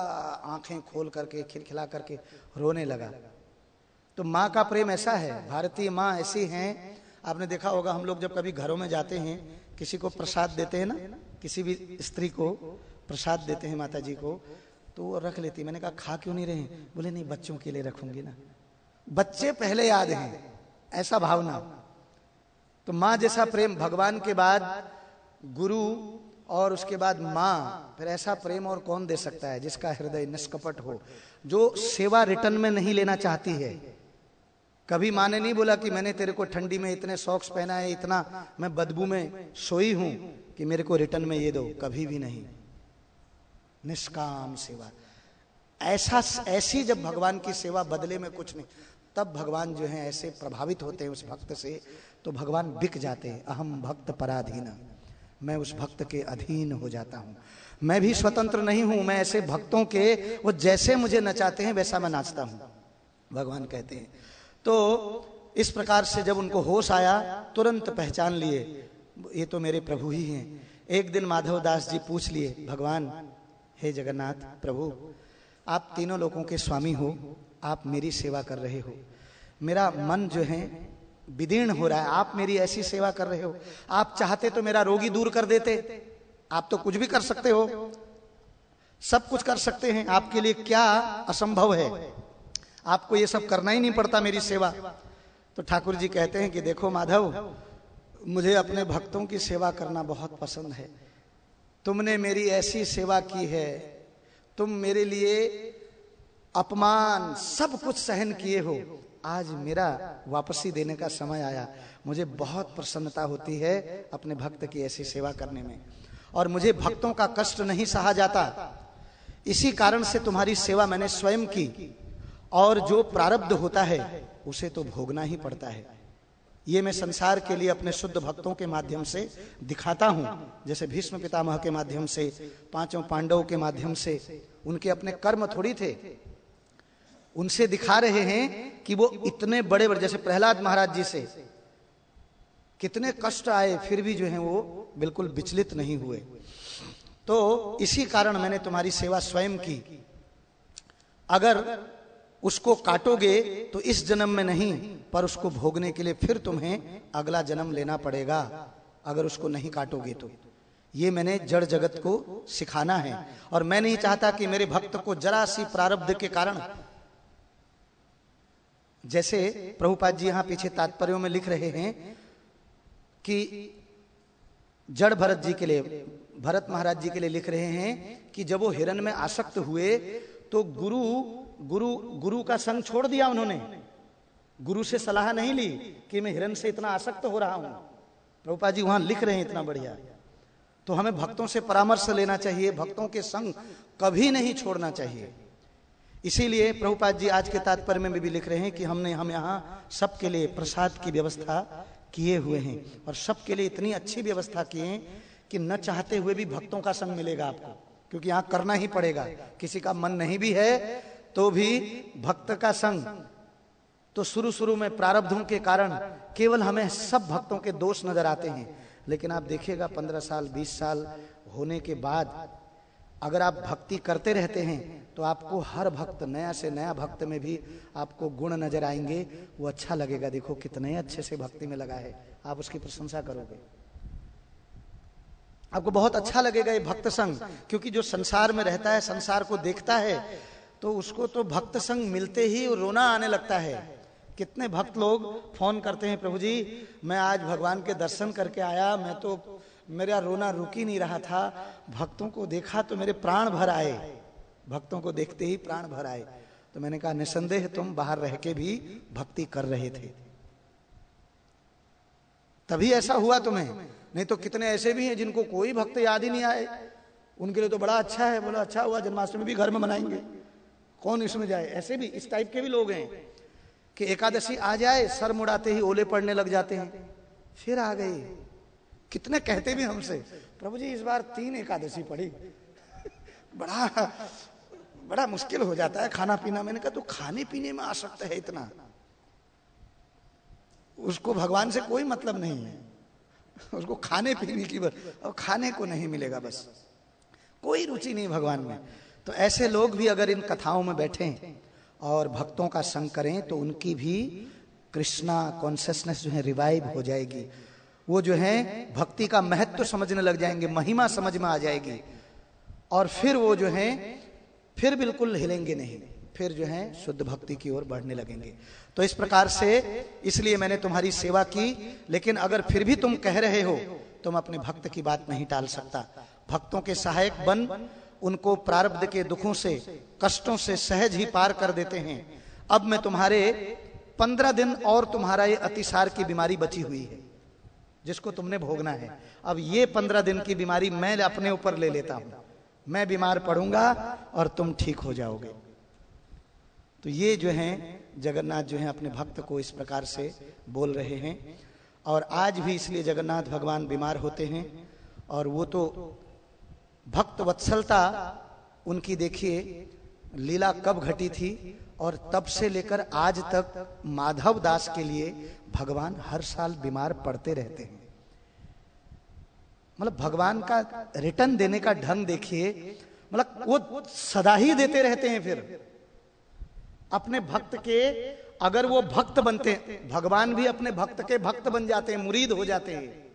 आंखें खोल करके खिलखिला करके रोने लगा। तो माँ का प्रेम ऐसा है, भारतीय माँ ऐसी हैं। आपने देखा होगा, हम लोग जब कभी घरों में जाते हैं, किसी को प्रसाद देते हैं ना, किसी भी स्त्री को प्रसाद देते हैं माता जी को, तो वो रख लेती। मैंने कहा खा क्यों नहीं रहे? बोले नहीं, बच्चों के लिए रखूंगी ना, बच्चे पहले याद हैं, ऐसा भावना। तो माँ जैसा प्रेम भगवान के बाद गुरु और उसके बाद माँ, फिर ऐसा प्रेम और कौन दे सकता है जिसका हृदय निष्कपट हो, जो सेवा रिटर्न में नहीं लेना चाहती है। कभी माँ ने नहीं बोला कि मैंने तेरे को ठंडी में इतने सॉक्स पहना है, इतना मैं बदबू में सोई हूं कि मेरे को रिटर्न में ये दो, कभी भी नहीं। निष्काम सेवा, ऐसी जब भगवान की सेवा बदले में कुछ नहीं, तब भगवान जो है ऐसे प्रभावित होते हैं उस भक्त से, तो भगवान बिक जाते हैं। अहम भक्त पराधीन, मैं उस भक्त के अधीन हो जाता हूं, मैं भी स्वतंत्र नहीं हूं, मैं ऐसे भक्तों के, वो जैसे मुझे नचाते हैं वैसा मैं नाचता हूं, भगवान कहते हैं। तो इस प्रकार से जब उनको होश आया, तुरंत पहचान लिए ये तो मेरे प्रभु ही हैं। एक दिन माधव दास जी पूछ लिए, भगवान हे जगन्नाथ प्रभु, आप तीनों लोगों के स्वामी हो, आप मेरी सेवा कर रहे हो, मेरा मन जो है विदीर्ण हो रहा है, आप मेरी ऐसी सेवा कर रहे हो, आप चाहते तो मेरा रोगी दूर कर देते, आप तो कुछ भी कर सकते हो, सब कुछ कर सकते हैं, आपके लिए क्या असंभव है, आपको ये सब करना ही नहीं पड़ता मेरी सेवा। तो ठाकुर जी कहते हैं कि देखो माधव, मुझे अपने भक्तों की सेवा करना बहुत पसंद है, तुमने मेरी ऐसी सेवा की है, तुम मेरे लिए अपमान सब कुछ सहन किए हो, आज मेरा वापसी देने का समय आया, मुझे बहुत प्रसन्नता होती है अपने भक्त की ऐसी सेवा करने में, और मुझे भक्तों का कष्ट नहीं सहा जाता, इसी कारण से तुम्हारी सेवा मैंने स्वयं की, और जो प्रारब्ध होता है उसे तो भोगना ही पड़ता है। ये मैं संसार के लिए अपने शुद्ध भक्तों के माध्यम से दिखाता हूं, जैसे भीष्म पितामह के माध्यम से, पांचों पांडवों के माध्यम से, उनके अपने कर्म थोड़ी थे, उनसे दिखा रहे हैं कि वो इतने बड़े बड़े, जैसे प्रहलाद महाराज जी से कितने कष्ट आए, फिर भी जो है वो बिल्कुल विचलित नहीं हुए। तो इसी कारण मैंने तुम्हारी सेवा स्वयं की, अगर उसको काटोगे तो इस जन्म में नहीं, पर उसको भोगने के लिए फिर तुम्हें अगला जन्म लेना पड़ेगा, अगर उसको नहीं काटोगे तो। ये मैंने जड़ जगत को सिखाना है, और मैं नहीं चाहता कि मेरे भक्त को जरा सी प्रारब्ध के कारण, जैसे प्रभुपाद जी यहां पीछे तात्पर्यों में लिख रहे हैं कि जड़ भरत जी के लिए, भरत महाराज जी के लिए लिख रहे हैं कि जब वो हिरण में आसक्त हुए तो गुरु का संग छोड़ दिया उन्होंने, गुरु से सलाह नहीं ली कि मैं हिरण से इतना आसक्त हो रहा हूं। प्रभुपाद जी वहां लिख रहे हैं इतना बढ़िया। तो हमें भक्तों से परामर्श लेना चाहिए, भक्तों के संग कभी नहीं छोड़ना चाहिए। इसीलिए प्रभुपाद जी आज के तात्पर्य में भी लिख रहे हैं कि हम यहाँ सबके लिए प्रसाद की व्यवस्था किए हुए हैं, और सबके लिए इतनी अच्छी व्यवस्था किए हैं कि न चाहते हुए भी भक्तों का संग मिलेगा आपको, क्योंकि यहाँ करना ही पड़ेगा। किसी का मन नहीं भी है तो भी भक्त का संग, तो शुरू में प्रारब्धों के कारण केवल हमें सब भक्तों के दोष नजर आते हैं, लेकिन आप देखिएगा 15 साल 20 साल होने के बाद अगर आप भक्ति करते रहते हैं तो आपको हर भक्त, नया से नया भक्त में भी आपको गुण नजर आएंगे, वो अच्छा लगेगा। देखो कितने अच्छे से भक्ति में लगा है, आप उसकी प्रशंसा करोगे, आपको बहुत अच्छा लगेगा ये भक्त संग। क्योंकि जो संसार में रहता है, संसार को देखता है, तो उसको तो भक्त संग मिलते ही रोना आने लगता है। कितने भक्त लोग फोन करते हैं, प्रभु जी मैं आज भगवान के दर्शन करके आया, मैं तो मेरा रोना रुक ही नहीं रहा था, भक्तों को देखा तो मेरे प्राण भर आए, भक्तों को देखते ही प्राण भर आए। तो मैंने कहा निसंदेह तुम बाहर रह के भी भक्ति कर रहे थे, तभी ऐसा हुआ तुम्हें, नहीं तो कितने ऐसे भी हैं जिनको कोई भक्त याद ही नहीं आए, उनके लिए तो बड़ा अच्छा है, बोला अच्छा हुआ जन्माष्टमी भी घर में मनाएंगे, कौन इसमें जाए। ऐसे भी इस टाइप के भी लोग हैं कि एकादशी आ जाए सर मुड़ाते ही ओले पड़ने लग जाते हैं, फिर आ गई। कितने कहते भी हमसे, प्रभु जी इस बार 3 एकादशी पड़ी, बड़ा मुश्किल हो जाता है खाना पीना। मैंने कहा तो खाने पीने में आसक्त है इतना, उसको भगवान से कोई मतलब नहीं है, उसको खाने पीने की और खाने को नहीं मिलेगा, बस कोई रुचि नहीं भगवान में। तो ऐसे लोग भी अगर इन कथाओं में बैठें और भक्तों का संग करें तो उनकी भी कृष्णा कॉन्शियसनेस जो है रिवाइव हो जाएगी। वो जो है भक्ति का महत्व समझने लग जाएंगे, महिमा समझ में आ जाएगी, और फिर वो जो है फिर बिल्कुल हिलेंगे नहीं, फिर जो है शुद्ध भक्ति की ओर बढ़ने लगेंगे। तो इस प्रकार से इसलिए मैंने तुम्हारी सेवा की, लेकिन अगर फिर भी तुम कह रहे हो, तुम अपने भक्त की बात नहीं टाल सकता। भक्तों के सहायक बन उनको प्रारब्ध के दुखों से कष्टों से सहज ही पार कर देते हैं। अब मैं तुम्हारे 15 दिन और तुम्हारा ये अतिसार की बीमारी बची हुई है जिसको तुमने भोगना है। अब ये 15 दिन की बीमारी मैं अपने ऊपर ले लेता हूं, मैं बीमार पड़ूंगा और तुम ठीक हो जाओगे। तो ये जो है जगन्नाथ जो है अपने भक्त को इस प्रकार से बोल रहे हैं। और आज भी इसलिए जगन्नाथ भगवान बीमार होते हैं। और वो तो भक्त वत्सलता उनकी देखिए लीला कब घटी थी, और तब से लेकर आज तक माधव दास के लिए भगवान हर साल बीमार पड़ते रहते हैं। मतलब भगवान का रिटर्न देने का ढंग देखिए, मतलब वो सदा ही देते रहते हैं। फिर अपने भक्त के अगर वो भक्त बनते हैं, भगवान भी अपने भक्त के भक्त बन जाते हैं, मुरीद हो जाते हैं,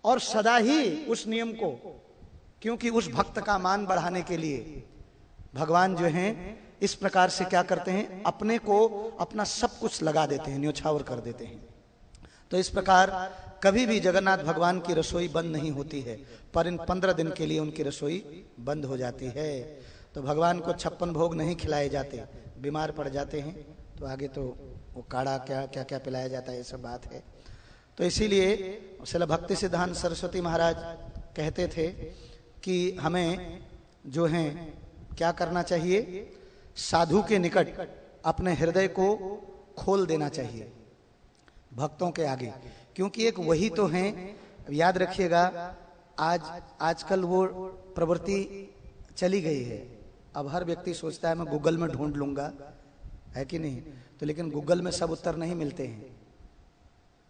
और सदा ही उस नियम को, क्योंकि उस भक्त का मान बढ़ाने के लिए भगवान जो हैं इस प्रकार से क्या करते हैं, अपने को अपना सब कुछ लगा देते हैं, न्योछावर कर देते हैं। तो इस प्रकार कभी भी जगन्नाथ भगवान की रसोई बंद नहीं होती है, पर इन 15 दिन के लिए उनकी रसोई बंद हो जाती है। तो भगवान को 56 भोग नहीं खिलाए जाते, बीमार पड़ जाते हैं तो आगे तो वो काढ़ा क्या क्या क्या पिलाया जाता है, ये सब बात है। तो इसीलिए श्रील भक्ति सिद्धांत सरस्वती महाराज कहते थे कि हमें जो है क्या करना चाहिए, साधु के निकट अपने हृदय को खोल देना चाहिए भक्तों के आगे, क्योंकि एक वही तो हैं। याद रखिएगा आजकल वो प्रवृत्ति चली गई है। अब हर व्यक्ति सोचता है मैं गूगल में ढूंढ लूंगा, है कि नहीं। तो लेकिन गूगल में सब उत्तर नहीं मिलते हैं,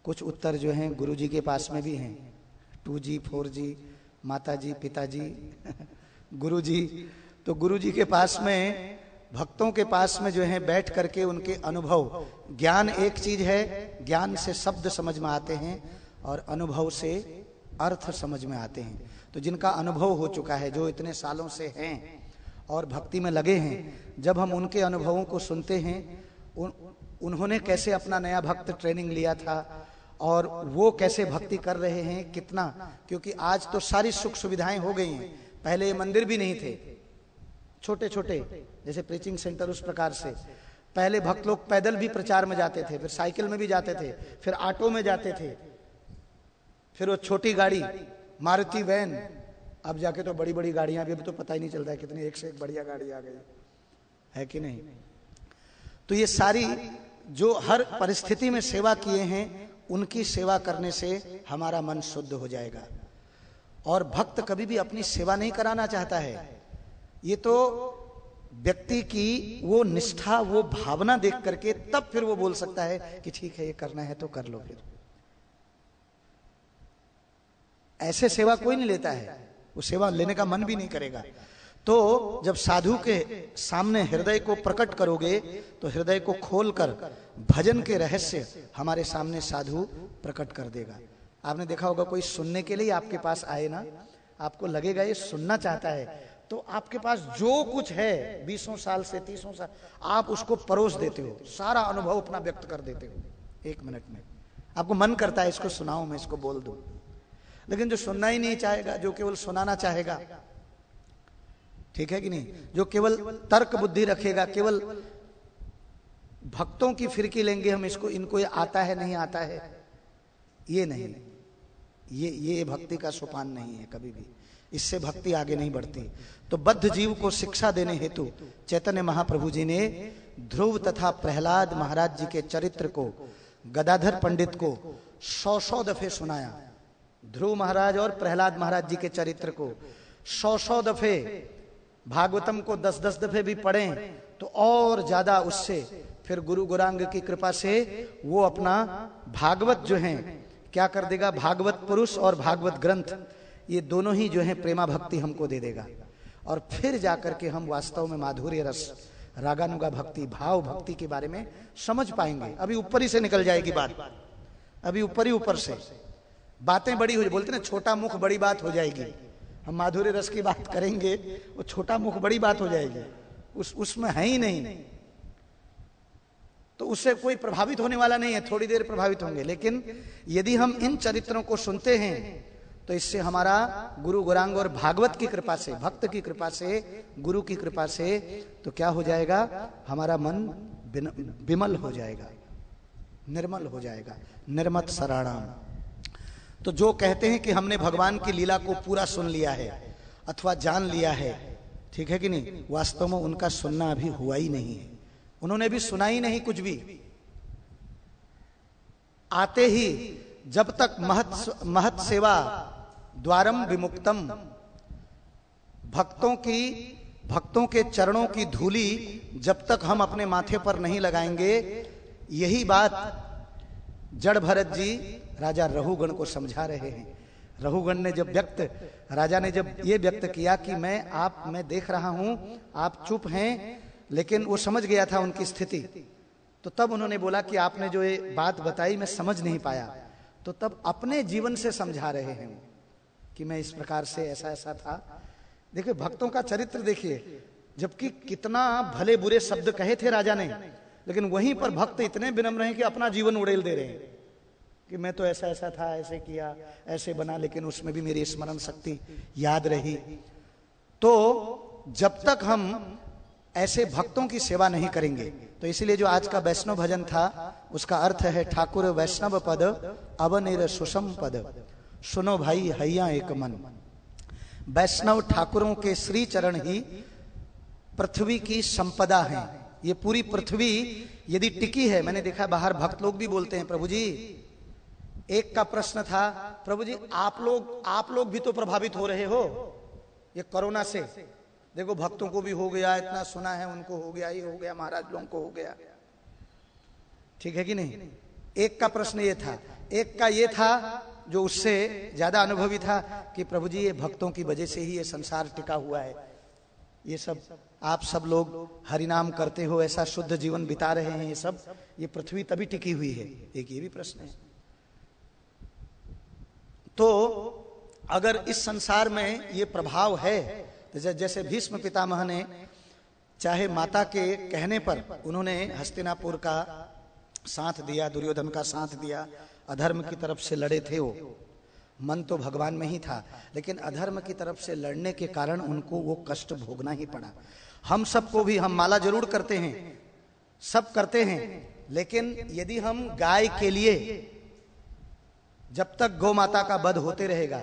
कुछ उत्तर जो हैं गुरुजी के पास में भी हैं, 2G 4G माताजी पिताजी गुरुजी। तो गुरुजी के पास में, भक्तों के पास में जो है बैठ करके उनके अनुभव, ज्ञान एक चीज है, ज्ञान से शब्द समझ में आते हैं और अनुभव से अर्थ समझ में आते हैं। तो जिनका अनुभव हो चुका है, जो इतने सालों से हैं और भक्ति में लगे हैं, जब हम उनके अनुभवों को सुनते हैं, उन्होंने कैसे अपना नया भक्त ट्रेनिंग लिया था और वो कैसे भक्ति कर रहे हैं, कितना, क्योंकि आज तो सारी सुख सुविधाएं हो गई हैं। पहले ये मंदिर भी नहीं थे, छोटे छोटे जैसे प्रीचिंग सेंटर, उस प्रकार से पहले भक्त लोग पैदल भी प्रचार में जाते थे, फिर साइकिल में भी जाते थे, फिर ऑटो में जाते थे, फिर वो छोटी गाड़ी मारुति वैन, अब जाके तो बड़ी बड़ी गाड़ियां भी, अब तो पता ही नहीं चलता है कितनी एक से एक बढ़िया गाड़ी आ गई है कि नहीं। तो ये सारी जो हर परिस्थिति में सेवा किए हैं, उनकी सेवा करने से हमारा मन शुद्ध हो जाएगा। और भक्त कभी भी अपनी सेवा नहीं कराना चाहता है, ये तो व्यक्ति की वो निष्ठा, वो भावना देख करके तब फिर वो बोल सकता है कि ठीक है ये करना है तो कर लो। फिर ऐसे सेवा कोई नहीं लेता है, वो सेवा लेने का मन भी नहीं करेगा। तो जब साधु के सामने हृदय को प्रकट करोगे तो हृदय को खोलकर भजन के रहस्य हमारे सामने साधु प्रकट कर देगा। आपने देखा होगा कोई सुनने के लिए आपके पास आए ना, आपको लगेगा ये सुनना चाहता है, तो आपके पास जो कुछ है 20 साल से 30 साल आप उसको परोस देते हो, सारा अनुभव अपना व्यक्त कर देते हो 1 मिनट में। आपको मन करता है इसको सुनाऊं, मैं इसको बोल दूं। लेकिन जो सुनना ही नहीं चाहेगा, जो केवल सुनाना चाहेगा, ठीक है कि नहीं, जो केवल तर्क बुद्धि रखेगा, केवल भक्तों की फिरकी लेंगे हम, इसको इनको ये आता है नहीं आता है, ये नहीं, ये भक्ति का सोपान नहीं है कभी भी। इससे भक्ति आगे नहीं बढ़ती। तो बद्ध जीव को शिक्षा देने हेतु चैतन्य महाप्रभु जी ने ध्रुव तथा प्रहलाद महाराज जी के चरित्र को गदाधर पंडित को 100 दफे सुनाया। ध्रुव महाराज और प्रहलाद महाराज जी के चरित्र को 100 दफे, भागवतम को 10 दफे भी पढ़ें तो और ज्यादा उससे फिर गुरु गौरांग की कृपा से वो अपना भागवत जो है क्या कर देगा, भागवत पुरुष और भागवत ग्रंथ ये दोनों ही जो है प्रेमा भक्ति हमको दे देगा। और फिर जाकर के हम वास्तव में माधुर्य रस, रागानुगा भक्ति, भाव भक्ति के बारे में समझ पाएंगे। अभी ऊपर ही से निकल जाएगी बात, अभी ऊपर से बातें बड़ी हो, बोलते ना छोटा मुख बड़ी बात हो जाएगी। हम माधुर्य रस की बात करेंगे, वो छोटा मुख बड़ी बात हो जाएगी, उसमें है ही नहीं, तो उससे कोई प्रभावित होने वाला नहीं है। थोड़ी देर प्रभावित होंगे, लेकिन यदि हम इन चरित्रों को सुनते हैं तो इससे हमारा गुरु गौरांग और भागवत की कृपा से, भक्त की कृपा से, गुरु की कृपा से तो क्या हो जाएगा, हमारा मन विमल हो जाएगा, निर्मल हो जाएगा, निर्मत सराणाम। तो जो कहते हैं कि हमने भगवान की लीला को पूरा सुन लिया है अथवा जान लिया है, ठीक है कि नहीं, वास्तव में उनका सुनना अभी हुआ ही नहीं है, उन्होंने भी सुना ही नहीं कुछ भी। आते ही जब तक महत सेवा द्वारम विमुक्तम, भक्तों के चरणों की धूली जब तक हम अपने माथे पर नहीं लगाएंगे, यही बात जड़ भरत जी राजा रहुगण को समझा रहे हैं। रहुगण ने जब राजा ने जब ये व्यक्त किया कि मैं देख रहा हूं आप चुप हैं, लेकिन वो समझ गया था उनकी स्थिति, तो तब उन्होंने बोला कि आपने जो ये बात बताई मैं समझ नहीं पाया, तो तब अपने जीवन से समझा रहे हैं कि मैं इस प्रकार से ऐसा था। देखिए भक्तों का चरित्र देखिए, जबकि कितना भले बुरे शब्द कहे थे राजा ने, लेकिन वहीं पर भक्त इतने विनम्र हैं कि अपना जीवन उड़ेल दे रहे हैं कि मैं तो ऐसा था, ऐसे किया, ऐसे बना, लेकिन उसमें भी मेरी स्मरण शक्ति याद रही। तो जब तक हम ऐसे भक्तों की सेवा नहीं करेंगे, तो इसीलिए जो आज का वैष्णव भजन था उसका अर्थ है ठाकुर वैष्णव पद अवनिर सुषम पद, सुनो भाई हैया एक मन। वैष्णव ठाकुरों के श्री चरण ही पृथ्वी की संपदा है। ये पूरी पृथ्वी यदि टिकी है, मैंने देखा बाहर भक्त लोग भी बोलते हैं, प्रभु जी एक का प्रश्न था, प्रभु जी आप लोग भी तो प्रभावित हो रहे हो ये कोरोना से, देखो भक्तों को भी हो गया, इतना सुना है उनको हो गया, ये हो गया, महाराज लोगों को हो गया, ठीक है कि नहीं। एक का प्रश्न ये था, एक का ये था जो उससे ज्यादा अनुभवी था कि प्रभु जी ये भक्तों की वजह से ही ये संसार टिका हुआ है, ये सब आप सब लोग हरिनाम करते हो, ऐसा शुद्ध जीवन बिता रहे हैं, ये पृथ्वी तभी टिकी हुई है। एक ये भी प्रश्न है। तो अगर इस संसार में ये प्रभाव है, जैसे भीष्म पितामह ने चाहे माता के कहने पर उन्होंने हस्तिनापुर का साथ दिया, दुर्योधन का साथ दिया, अधर्म की तरफ से लड़े थे, वो मन तो भगवान में ही था, लेकिन अधर्म की तरफ से लड़ने के कारण उनको वो कष्ट भोगना ही पड़ा। हम सबको भी, हम माला जरूर करते हैं, सब करते हैं, लेकिन यदि हम गाय के लिए जब तक गौ माता का वध होते रहेगा,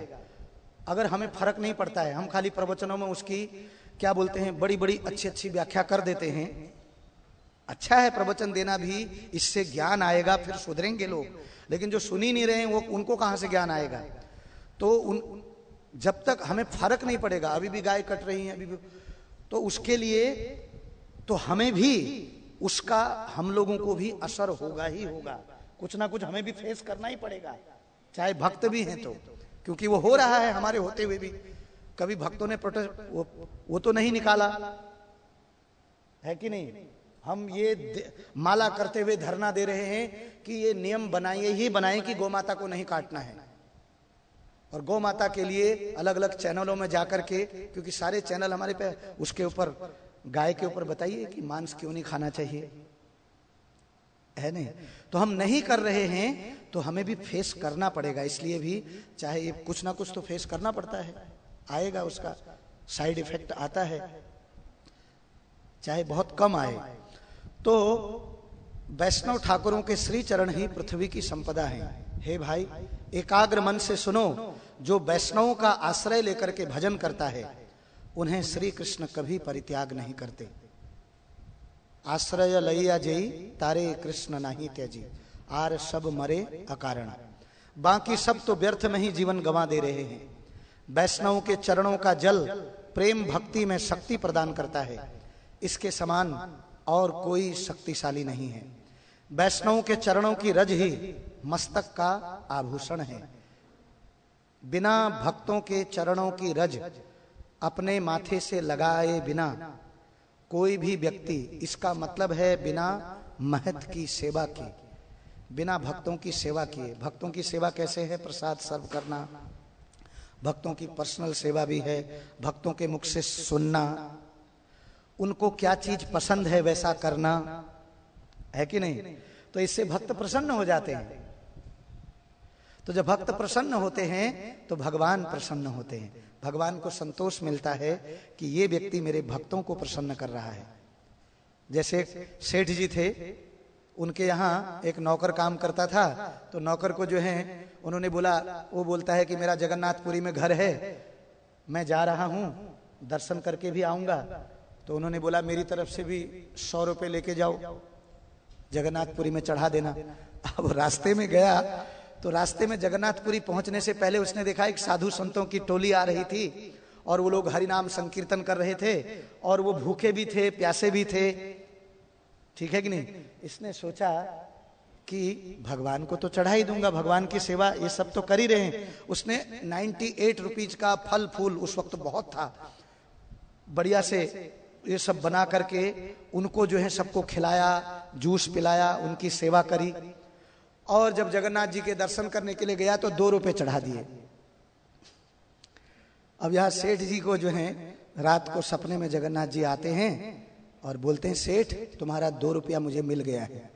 अगर हमें फर्क नहीं पड़ता है, हम खाली प्रवचनों में उसकी क्या बोलते हैं, बड़ी बड़ी अच्छी व्याख्या कर देते हैं। अच्छा है प्रवचन देना भी, इससे ज्ञान आएगा, फिर सुधरेंगे लोग, लेकिन जो सुन ही नहीं रहे हैं वो उनको कहां से ज्ञान आएगा। तो जब तक हमें फर्क नहीं पड़ेगा, अभी भी गाय कट रही है, अभी भी, तो उसके लिए तो हमें भी उसका, हम लोगों को भी असर होगा ही होगा, कुछ ना कुछ हमें भी फेस करना ही पड़ेगा, चाहे भक्त भी हैं तो, क्योंकि वो हो रहा है हमारे होते हुए भी। कभी भक्तों ने प्रोटेस्ट वो तो नहीं निकाला है कि नहीं। हम ये माला करते हुए धरना दे रहे हैं कि ये नियम बनाइए ही बनाए कि गौ माता को नहीं काटना है, और गौ माता के लिए अलग अलग चैनलों में जाकर के, क्योंकि सारे चैनल हमारे पे, उसके ऊपर गाय के ऊपर बताइए कि मांस क्यों नहीं खाना चाहिए, है नहीं। तो हम नहीं कर रहे हैं तो हमें भी फेस करना पड़ेगा, इसलिए भी चाहे ये कुछ ना कुछ तो फेस करना पड़ता है, आएगा, उसका साइड इफेक्ट आता है, चाहे बहुत कम आए। तो वैष्णव ठाकुरों के श्री चरण ही पृथ्वी की संपदा है, हे भाई, एकाग्र मन से सुनो, जो वैष्णवों का आश्रय लेकर के भजन करता है उन्हें श्री कृष्ण कभी परित्याग नहीं करते। आश्रय लइया जई तारे कृष्ण नहीं त्यजी, आर सब मरे अकारण। बाकी सब तो व्यर्थ में ही जीवन गंवा दे रहे हैं। वैष्णव के चरणों का जल प्रेम भक्ति में शक्ति प्रदान करता है, इसके समान और कोई शक्तिशाली नहीं है। वैष्णव के चरणों की रज ही मस्तक का आभूषण है। बिना भक्तों के चरणों की रज अपने माथे से लगाए बिना कोई भी व्यक्ति, इसका मतलब है बिना महत की सेवा की, बिना भक्तों की सेवा किए। भक्तों की सेवा कैसे है? प्रसाद सर्व करना, भक्तों की पर्सनल सेवा भी है, भक्तों के मुख से सुनना, उनको क्या चीज पसंद है वैसा करना, है कि नहीं? तो इससे भक्त प्रसन्न हो जाते हैं। तो जब भक्त प्रसन्न होते हैं तो भगवान प्रसन्न होते हैं। भगवान को संतोष मिलता है कि ये व्यक्ति मेरे भक्तों को प्रसन्न कर रहा है। जैसे सेठ जी थे, उनके यहाँ एक नौकर काम करता था, तो नौकर को जो है उन्होंने बोला, वो बोलता है कि मेरा जगन्नाथपुरी में घर है, मैं जा रहा हूँ, दर्शन करके भी आऊंगा। तो उन्होंने बोला मेरी तरफ से भी 100 रुपये लेके जाओ, जगन्नाथपुरी में चढ़ा देना। अब रास्ते में गया तो रास्ते में जगन्नाथपुरी पहुंचने से पहले उसने देखा एक साधु संतों की टोली आ रही थी और वो लोग हरिनाम संकीर्तन कर रहे थे और वो भूखे भी थे, प्यासे भी थे, ठीक है कि नहीं? इसने सोचा कि भगवान को तो चढ़ा ही दूंगा, भगवान की सेवा ये सब तो कर ही रहे हैं। उसने 98 रुपीज का फल फूल, उस वक्त बहुत था, बढ़िया से ये सब बना करके उनको जो है सबको खिलाया, जूस पिलाया, उनकी सेवा करी। और जब जगन्नाथ जी के दर्शन करने के लिए गया तो 2 रुपए चढ़ा दिए। अब यह सेठ जी को जो है रात को सपने में जगन्नाथ जी आते हैं और बोलते हैं, सेठ तुम्हारा 2 रुपया मुझे मिल गया है।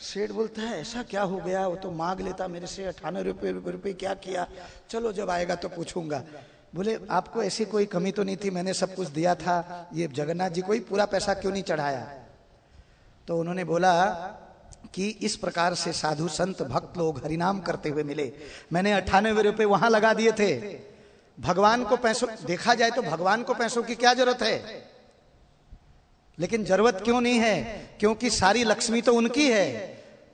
सेठ बोलता है ऐसा क्या हो गया? वो तो मांग लेता मेरे से 98 रुपये, क्या किया? चलो जब आएगा तो पूछूंगा। बोले आपको ऐसी कोई कमी तो नहीं थी, मैंने सब कुछ दिया था, ये जगन्नाथ जी को ही पूरा पैसा क्यों नहीं चढ़ाया? तो उन्होंने बोला कि इस प्रकार से साधु संत भक्त लोग हरिनाम करते हुए मिले, मैंने 98 रुपये वहां लगा दिए थे। भगवान को पैसों, देखा जाए तो भगवान को पैसों की क्या जरूरत है, लेकिन जरूरत क्यों नहीं है? क्योंकि सारी लक्ष्मी तो उनकी है,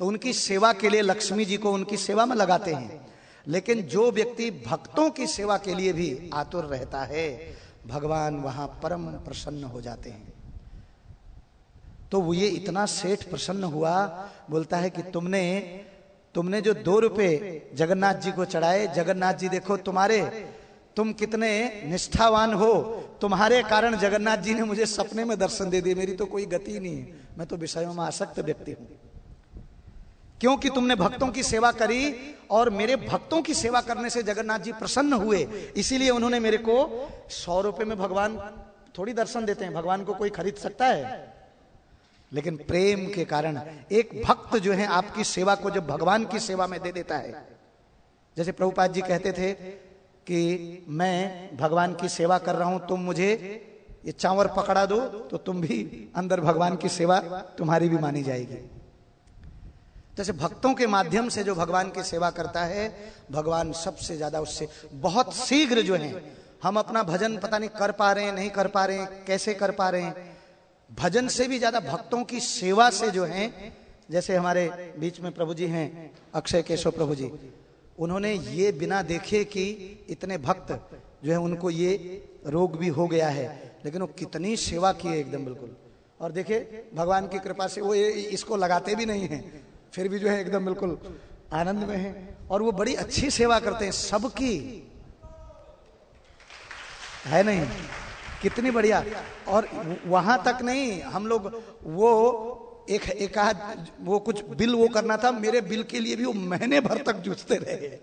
तो उनकी सेवा के लिए लक्ष्मी जी को उनकी सेवा में लगाते हैं। लेकिन जो व्यक्ति भक्तों की सेवा के लिए भी आतुर रहता है, भगवान वहां परम प्रसन्न हो जाते हैं। तो वो ये इतना सेठ प्रसन्न हुआ, बोलता है कि तुमने जो 2 रुपए जगन्नाथ जी को चढ़ाए, जगन्नाथ जी देखो तुम कितने निष्ठावान हो, तुम्हारे कारण जगन्नाथ जी ने मुझे सपने में दर्शन दे दिए, मेरी तो कोई गति नहीं है, मैं तो विषयों में आसक्त व्यक्ति हूं। क्योंकि तुमने भक्तों की सेवा करी और मेरे भक्तों की सेवा करने से जगन्नाथ जी प्रसन्न हुए, इसीलिए उन्होंने मेरे को 100 रुपए में भगवान थोड़ी दर्शन देते हैं, भगवान को कोई खरीद सकता है? लेकिन प्रेम के कारण एक भक्त जो है आपकी सेवा को जब भगवान की सेवा में दे देता है, जैसे प्रभुपाद जी कहते थे कि मैं भगवान की सेवा कर रहा हूं, तुम मुझे ये चावल पकड़ा दो तो तुम भी अंदर भगवान की सेवा तुम्हारी भी मानी जाएगी। जैसे भक्तों के माध्यम से जो भगवान की सेवा करता है, भगवान सबसे ज्यादा उससे बहुत शीघ्र जो है, हम अपना भजन पता नहीं कर पा रहे हैं, नहीं कर पा रहे हैं, कैसे कर पा रहे हैं, भजन से भी ज्यादा भक्तों की सेवा से जो है, जैसे हमारे बीच में प्रभु जी हैं अक्षय केशव प्रभु जी, उन्होंने ये बिना देखे कि इतने भक्त जो है उनको ये रोग भी हो गया है, लेकिन वो कितनी सेवा की है एकदम बिल्कुल। और देखे भगवान की कृपा से वो इसको लगाते भी नहीं है, फिर भी जो है एकदम बिल्कुल आनंद में है, और वो बड़ी अच्छी सेवा करते हैं सबकी, है नहीं? कितनी बढ़िया। और वहां तक नहीं, हम लोग वो एक आध वो कुछ बिल वो करना था, मेरे बिल के लिए भी वो महीने भर तक जूझते रहे।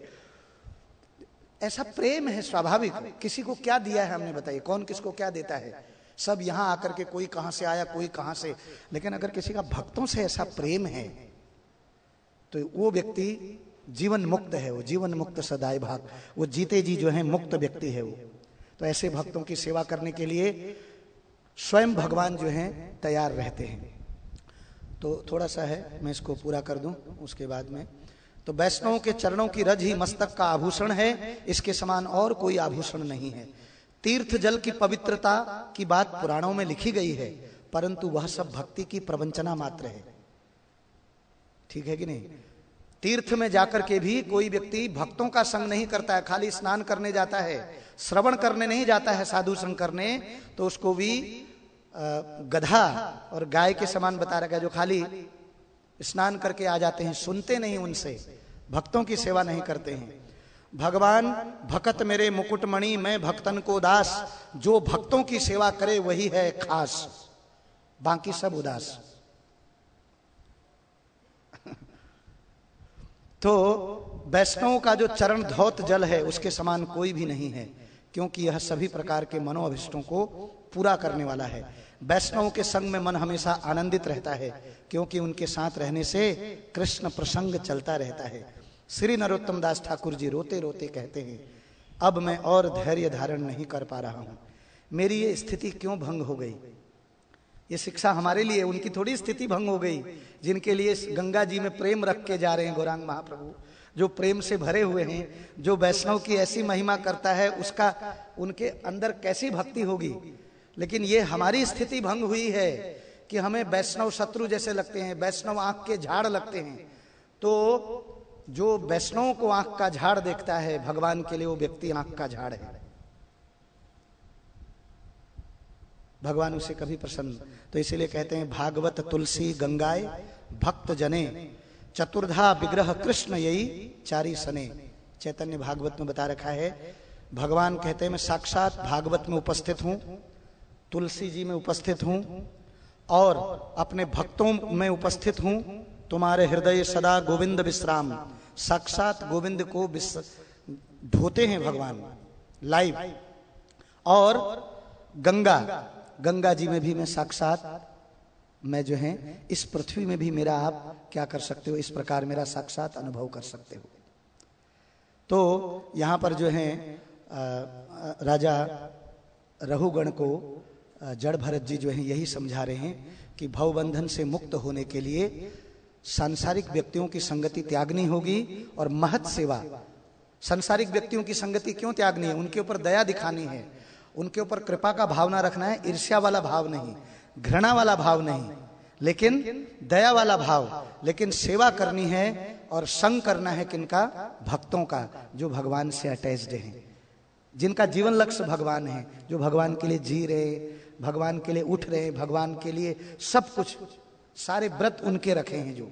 ऐसा प्रेम है स्वाभाविक। किसी को क्या दिया है हमने, बताइए? कौन किसको क्या देता है? सब यहां आकर के कोई कहां से आया, कोई कहां से, लेकिन अगर किसी का भक्तों से ऐसा प्रेम है तो वो व्यक्ति जीवन मुक्त है, वो जीवन मुक्त सदाए भाग, वो जीते जी जो है मुक्त व्यक्ति है वो। तो ऐसे भक्तों की सेवा करने के लिए स्वयं भगवान जो हैं तैयार रहते हैं। तो थोड़ा सा है, मैं इसको पूरा कर दूं उसके बाद में। तो वैष्णवों के चरणों की रज ही मस्तक का आभूषण है, इसके समान और कोई आभूषण नहीं है। तीर्थ जल की पवित्रता की बात पुराणों में लिखी गई है, परंतु वह सब भक्ति की प्रवंचना मात्र है। ठीक है कि नहीं? तीर्थ में जाकर के भी कोई व्यक्ति भक्तों का संग नहीं करता है, खाली स्नान करने जाता है, श्रवण करने नहीं जाता है, साधु संग करने, तो उसको भी गधा और गाय के समान बता रखा है, जो खाली स्नान करके आ जाते हैं, सुनते नहीं उनसे, भक्तों की सेवा नहीं करते हैं। भगवान भक्त मेरे मुकुटमणि, मैं भक्तन को दास, जो भक्तों की सेवा करे वही है खास, बाकी सब उदास। तो वैष्णव का जो चरण धौत जल है उसके समान कोई भी नहीं है, क्योंकि यह सभी प्रकार के मनोअभिष्टों को पूरा करने वाला है। वैष्णव के संग में मन हमेशा आनंदित रहता है, क्योंकि उनके साथ रहने से कृष्ण प्रसंग चलता रहता है। श्री नरोत्तम दास ठाकुर जी रोते रोते कहते हैं, अब मैं और धैर्य धारण नहीं कर पा रहा हूं, मेरी ये स्थिति क्यों भंग हो गई। ये शिक्षा हमारे लिए, उनकी थोड़ी स्थिति भंग हो गई, जिनके लिए गंगा जी में प्रेम रख के जा रहे हैं गौरांग महाप्रभु, जो प्रेम से भरे हुए हैं, जो वैष्णव की ऐसी महिमा करता है, उसका उनके अंदर कैसी भक्ति होगी। लेकिन ये हमारी स्थिति भंग हुई है कि हमें वैष्णव शत्रु जैसे लगते हैं, वैष्णव आंख के झाड़ लगते हैं। तो जो वैष्णव को आंख का झाड़ देखता है, भगवान के लिए वो व्यक्ति आंख का झाड़ है, भगवान उसे कभी प्रसन्न। तो इसीलिए कहते हैं भागवत तुलसी गंगाए भक्त जने, चतुर्धा विग्रह कृष्ण यही चारी सने। चैतन्य भागवत में बता रखा है, भगवान कहते हैं मैं साक्षात भागवत में उपस्थित हूं, तुलसी जी में उपस्थित हूं और अपने भक्तों में उपस्थित हूं। तुम्हारे हृदय सदा गोविंद विश्राम, साक्षात गोविंद को ढोते हैं भगवान लाइव। और गंगा जी में भी मैं साक्षात, मैं जो है इस पृथ्वी में भी मेरा आप क्या कर सकते हो, इस प्रकार मेरा साक्षात अनुभव कर सकते हो। तो यहां पर जो है राजा रघुगण को जड़ भरत जी जो है यही समझा रहे हैं कि भवबंधन से मुक्त होने के लिए सांसारिक व्यक्तियों की संगति त्यागनी होगी और महत सेवा। सांसारिक व्यक्तियों की संगति क्यों त्यागनी है? उनके ऊपर दया दिखानी है, उनके ऊपर कृपा का भावना रखना है, ईर्ष्या वाला भाव नहीं, घृणा वाला भाव नहीं, लेकिन दया वाला भाव। लेकिन सेवा करनी है और संग करना है किनका? भक्तों का, जो भगवान से अटैच्ड हैं, जिनका जीवन लक्ष्य भगवान है, जो भगवान के लिए जी रहे, भगवान के लिए उठ रहे, भगवान के लिए सब कुछ, सारे व्रत उनके रखे हैं जो।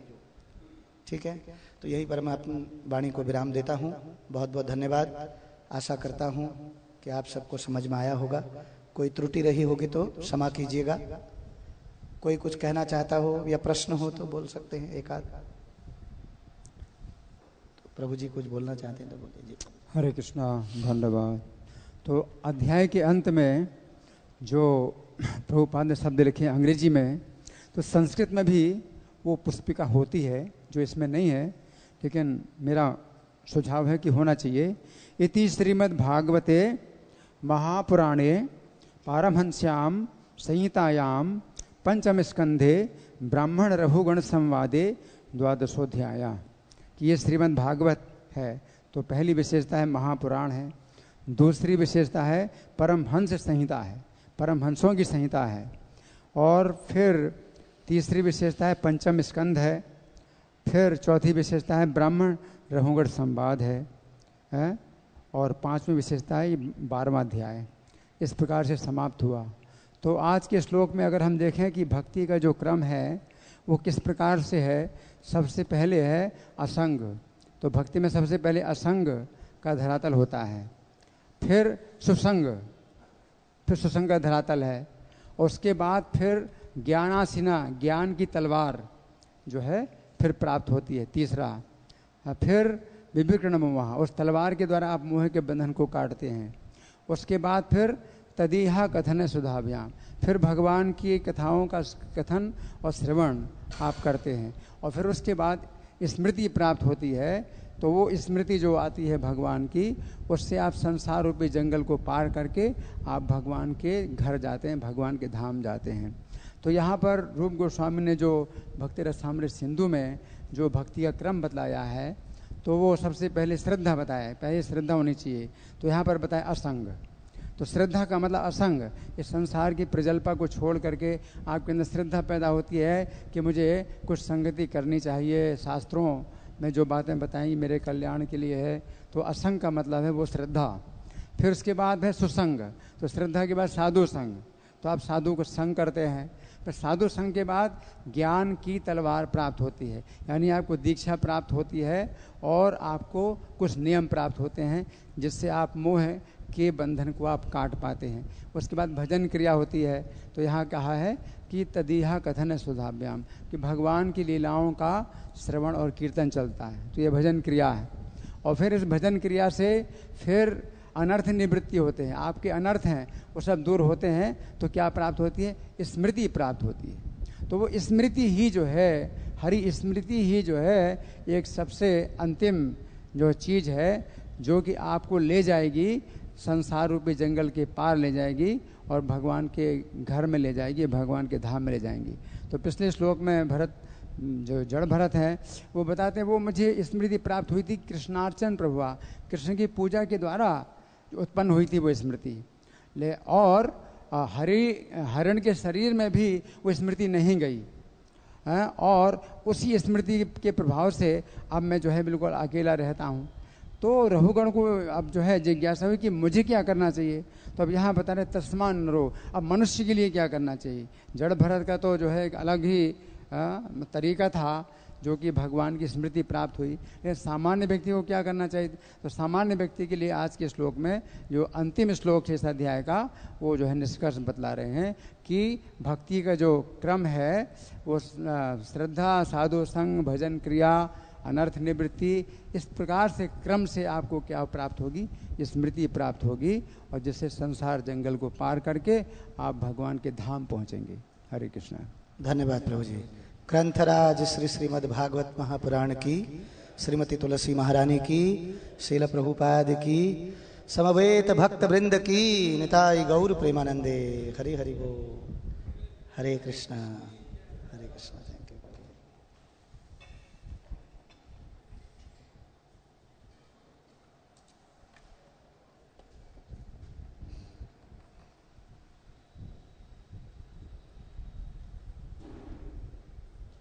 ठीक है, तो यही पर मैं अपनी वाणी को विराम देता हूँ। बहुत बहुत धन्यवाद। आशा करता हूँ कि आप सबको समझ में आया होगा। कोई त्रुटि रही होगी तो क्षमा कीजिएगा। कोई कुछ कहना चाहता हो या प्रश्न हो तो बोल सकते हैं एक आध। तो प्रभु जी कुछ बोलना चाहते हैं तो बोल दीजिए। हरे कृष्णा, धन्यवाद। तो अध्याय के अंत में जो प्रभुपाद ने शब्द लिखे हैं अंग्रेजी में, तो संस्कृत में भी वो पुस्तिका होती है जो इसमें नहीं है, लेकिन मेरा सुझाव है कि होना चाहिए। इति श्रीमद् भागवते महापुराणे पारमहंस्याम संहितायाम पंचम स्कंधे ब्राह्मण रघुगण संवादे द्वादशोध्याय। कि ये श्रीमद् भागवत है तो पहली विशेषता है महापुराण है, दूसरी विशेषता है परमहंस संहिता है, परमहंसों की संहिता है, और फिर तीसरी विशेषता है पंचम स्कंध है, फिर चौथी विशेषता है ब्राह्मण रघुगण संवाद है, और पांचवी विशेषता है 12वां अध्याय। इस प्रकार से समाप्त हुआ। तो आज के श्लोक में अगर हम देखें कि भक्ति का जो क्रम है वो किस प्रकार से है, सबसे पहले है असंग। तो भक्ति में सबसे पहले असंग का धरातल होता है, फिर सुसंग, फिर सुसंग का धरातल है, और उसके बाद फिर ज्ञानासिना, ज्ञान की तलवार जो है फिर प्राप्त होती है, तीसरा। फिर विविक्रण मोह, उस तलवार के द्वारा आप मोह के बंधन को काटते हैं। उसके बाद फिर तदीहा कथन सुधाभ्याम, फिर भगवान की कथाओं का कथन और श्रवण आप करते हैं, और फिर उसके बाद स्मृति प्राप्त होती है। तो वो स्मृति जो आती है भगवान की, उससे आप संसार रूपी जंगल को पार करके आप भगवान के घर जाते हैं, भगवान के धाम जाते हैं। तो यहाँ पर रूप गोस्वामी ने जो भक्ति रसामृत सिंधु में जो भक्ति का क्रम बतलाया है, तो वो सबसे पहले श्रद्धा बताया है, पहले श्रद्धा होनी चाहिए। तो यहाँ पर बताया असंग। तो श्रद्धा का मतलब असंग, इस संसार की प्रजल्पा को छोड़ करके आपके अंदर श्रद्धा पैदा होती है कि मुझे कुछ संगति करनी चाहिए, शास्त्रों में जो बातें बताई मेरे कल्याण के लिए है। तो असंग का मतलब है वो श्रद्धा। फिर उसके बाद है सुसंग। तो श्रद्धा के बाद साधु संग, तो आप साधु को संग करते हैं। फिर साधु संग के बाद ज्ञान की तलवार प्राप्त होती है, यानी आपको दीक्षा प्राप्त होती है और आपको कुछ नियम प्राप्त होते हैं जिससे आप मोह के बंधन को आप काट पाते हैं। उसके बाद भजन क्रिया होती है। तो यहाँ कहा है कि तदीहा कथन सुधाभ्याम, कि भगवान की लीलाओं का श्रवण और कीर्तन चलता है, तो ये भजन क्रिया है। और फिर इस भजन क्रिया से फिर अनर्थ निवृत्ति होते हैं, आपके अनर्थ हैं वो सब दूर होते हैं। तो क्या प्राप्त होती है? स्मृति प्राप्त होती है। तो वो स्मृति ही जो है, हरि स्मृति ही जो है एक सबसे अंतिम जो चीज़ है, जो कि आपको ले जाएगी संसार रूपी जंगल के पार ले जाएगी और भगवान के घर में ले जाएगी, भगवान के धाम में ले जाएंगी। तो पिछले श्लोक में भरत, जो जड़ भरत है, वो बताते हैं वो मुझे स्मृति प्राप्त हुई थी कृष्णार्चन प्रभुआ, कृष्ण की पूजा के द्वारा उत्पन्न हुई थी वो स्मृति। ले और हरिण के शरीर में भी वो स्मृति नहीं गई है, और उसी स्मृति के प्रभाव से अब मैं जो है बिल्कुल अकेला रहता हूँ। तो रघुगण को अब जो है जिज्ञासा हुई कि मुझे क्या करना चाहिए। तो अब यहाँ बता रहे तस्मान नरो, अब मनुष्य के लिए क्या करना चाहिए। जड़ भरत का तो जो है एक अलग ही तरीका था जो कि भगवान की स्मृति प्राप्त हुई। लेकिन सामान्य व्यक्ति को क्या करना चाहिए। तो सामान्य व्यक्ति के लिए आज के श्लोक में जो अंतिम श्लोक है इस अध्याय का, वो जो है निष्कर्ष बतला रहे हैं कि भक्ति का जो क्रम है वो श्रद्धा, साधु संग, भजन क्रिया, अनर्थ निवृत्ति, इस प्रकार से क्रम से आपको क्या प्राप्त होगी, स्मृति प्राप्त होगी, और जिससे संसार जंगल को पार करके आप भगवान के धाम पहुँचेंगे। हरे कृष्णा। धन्यवाद प्रभु जी। ग्रंथराज श्री श्रीमद् भागवत महापुराण की, श्रीमती तुलसी महारानी की, श्रील प्रभुपाद की, समवेत भक्त वृंद की, निताई गौर प्रेमानंदे। हरि हरि बोल। हरे कृष्णा हरे कृष्णा।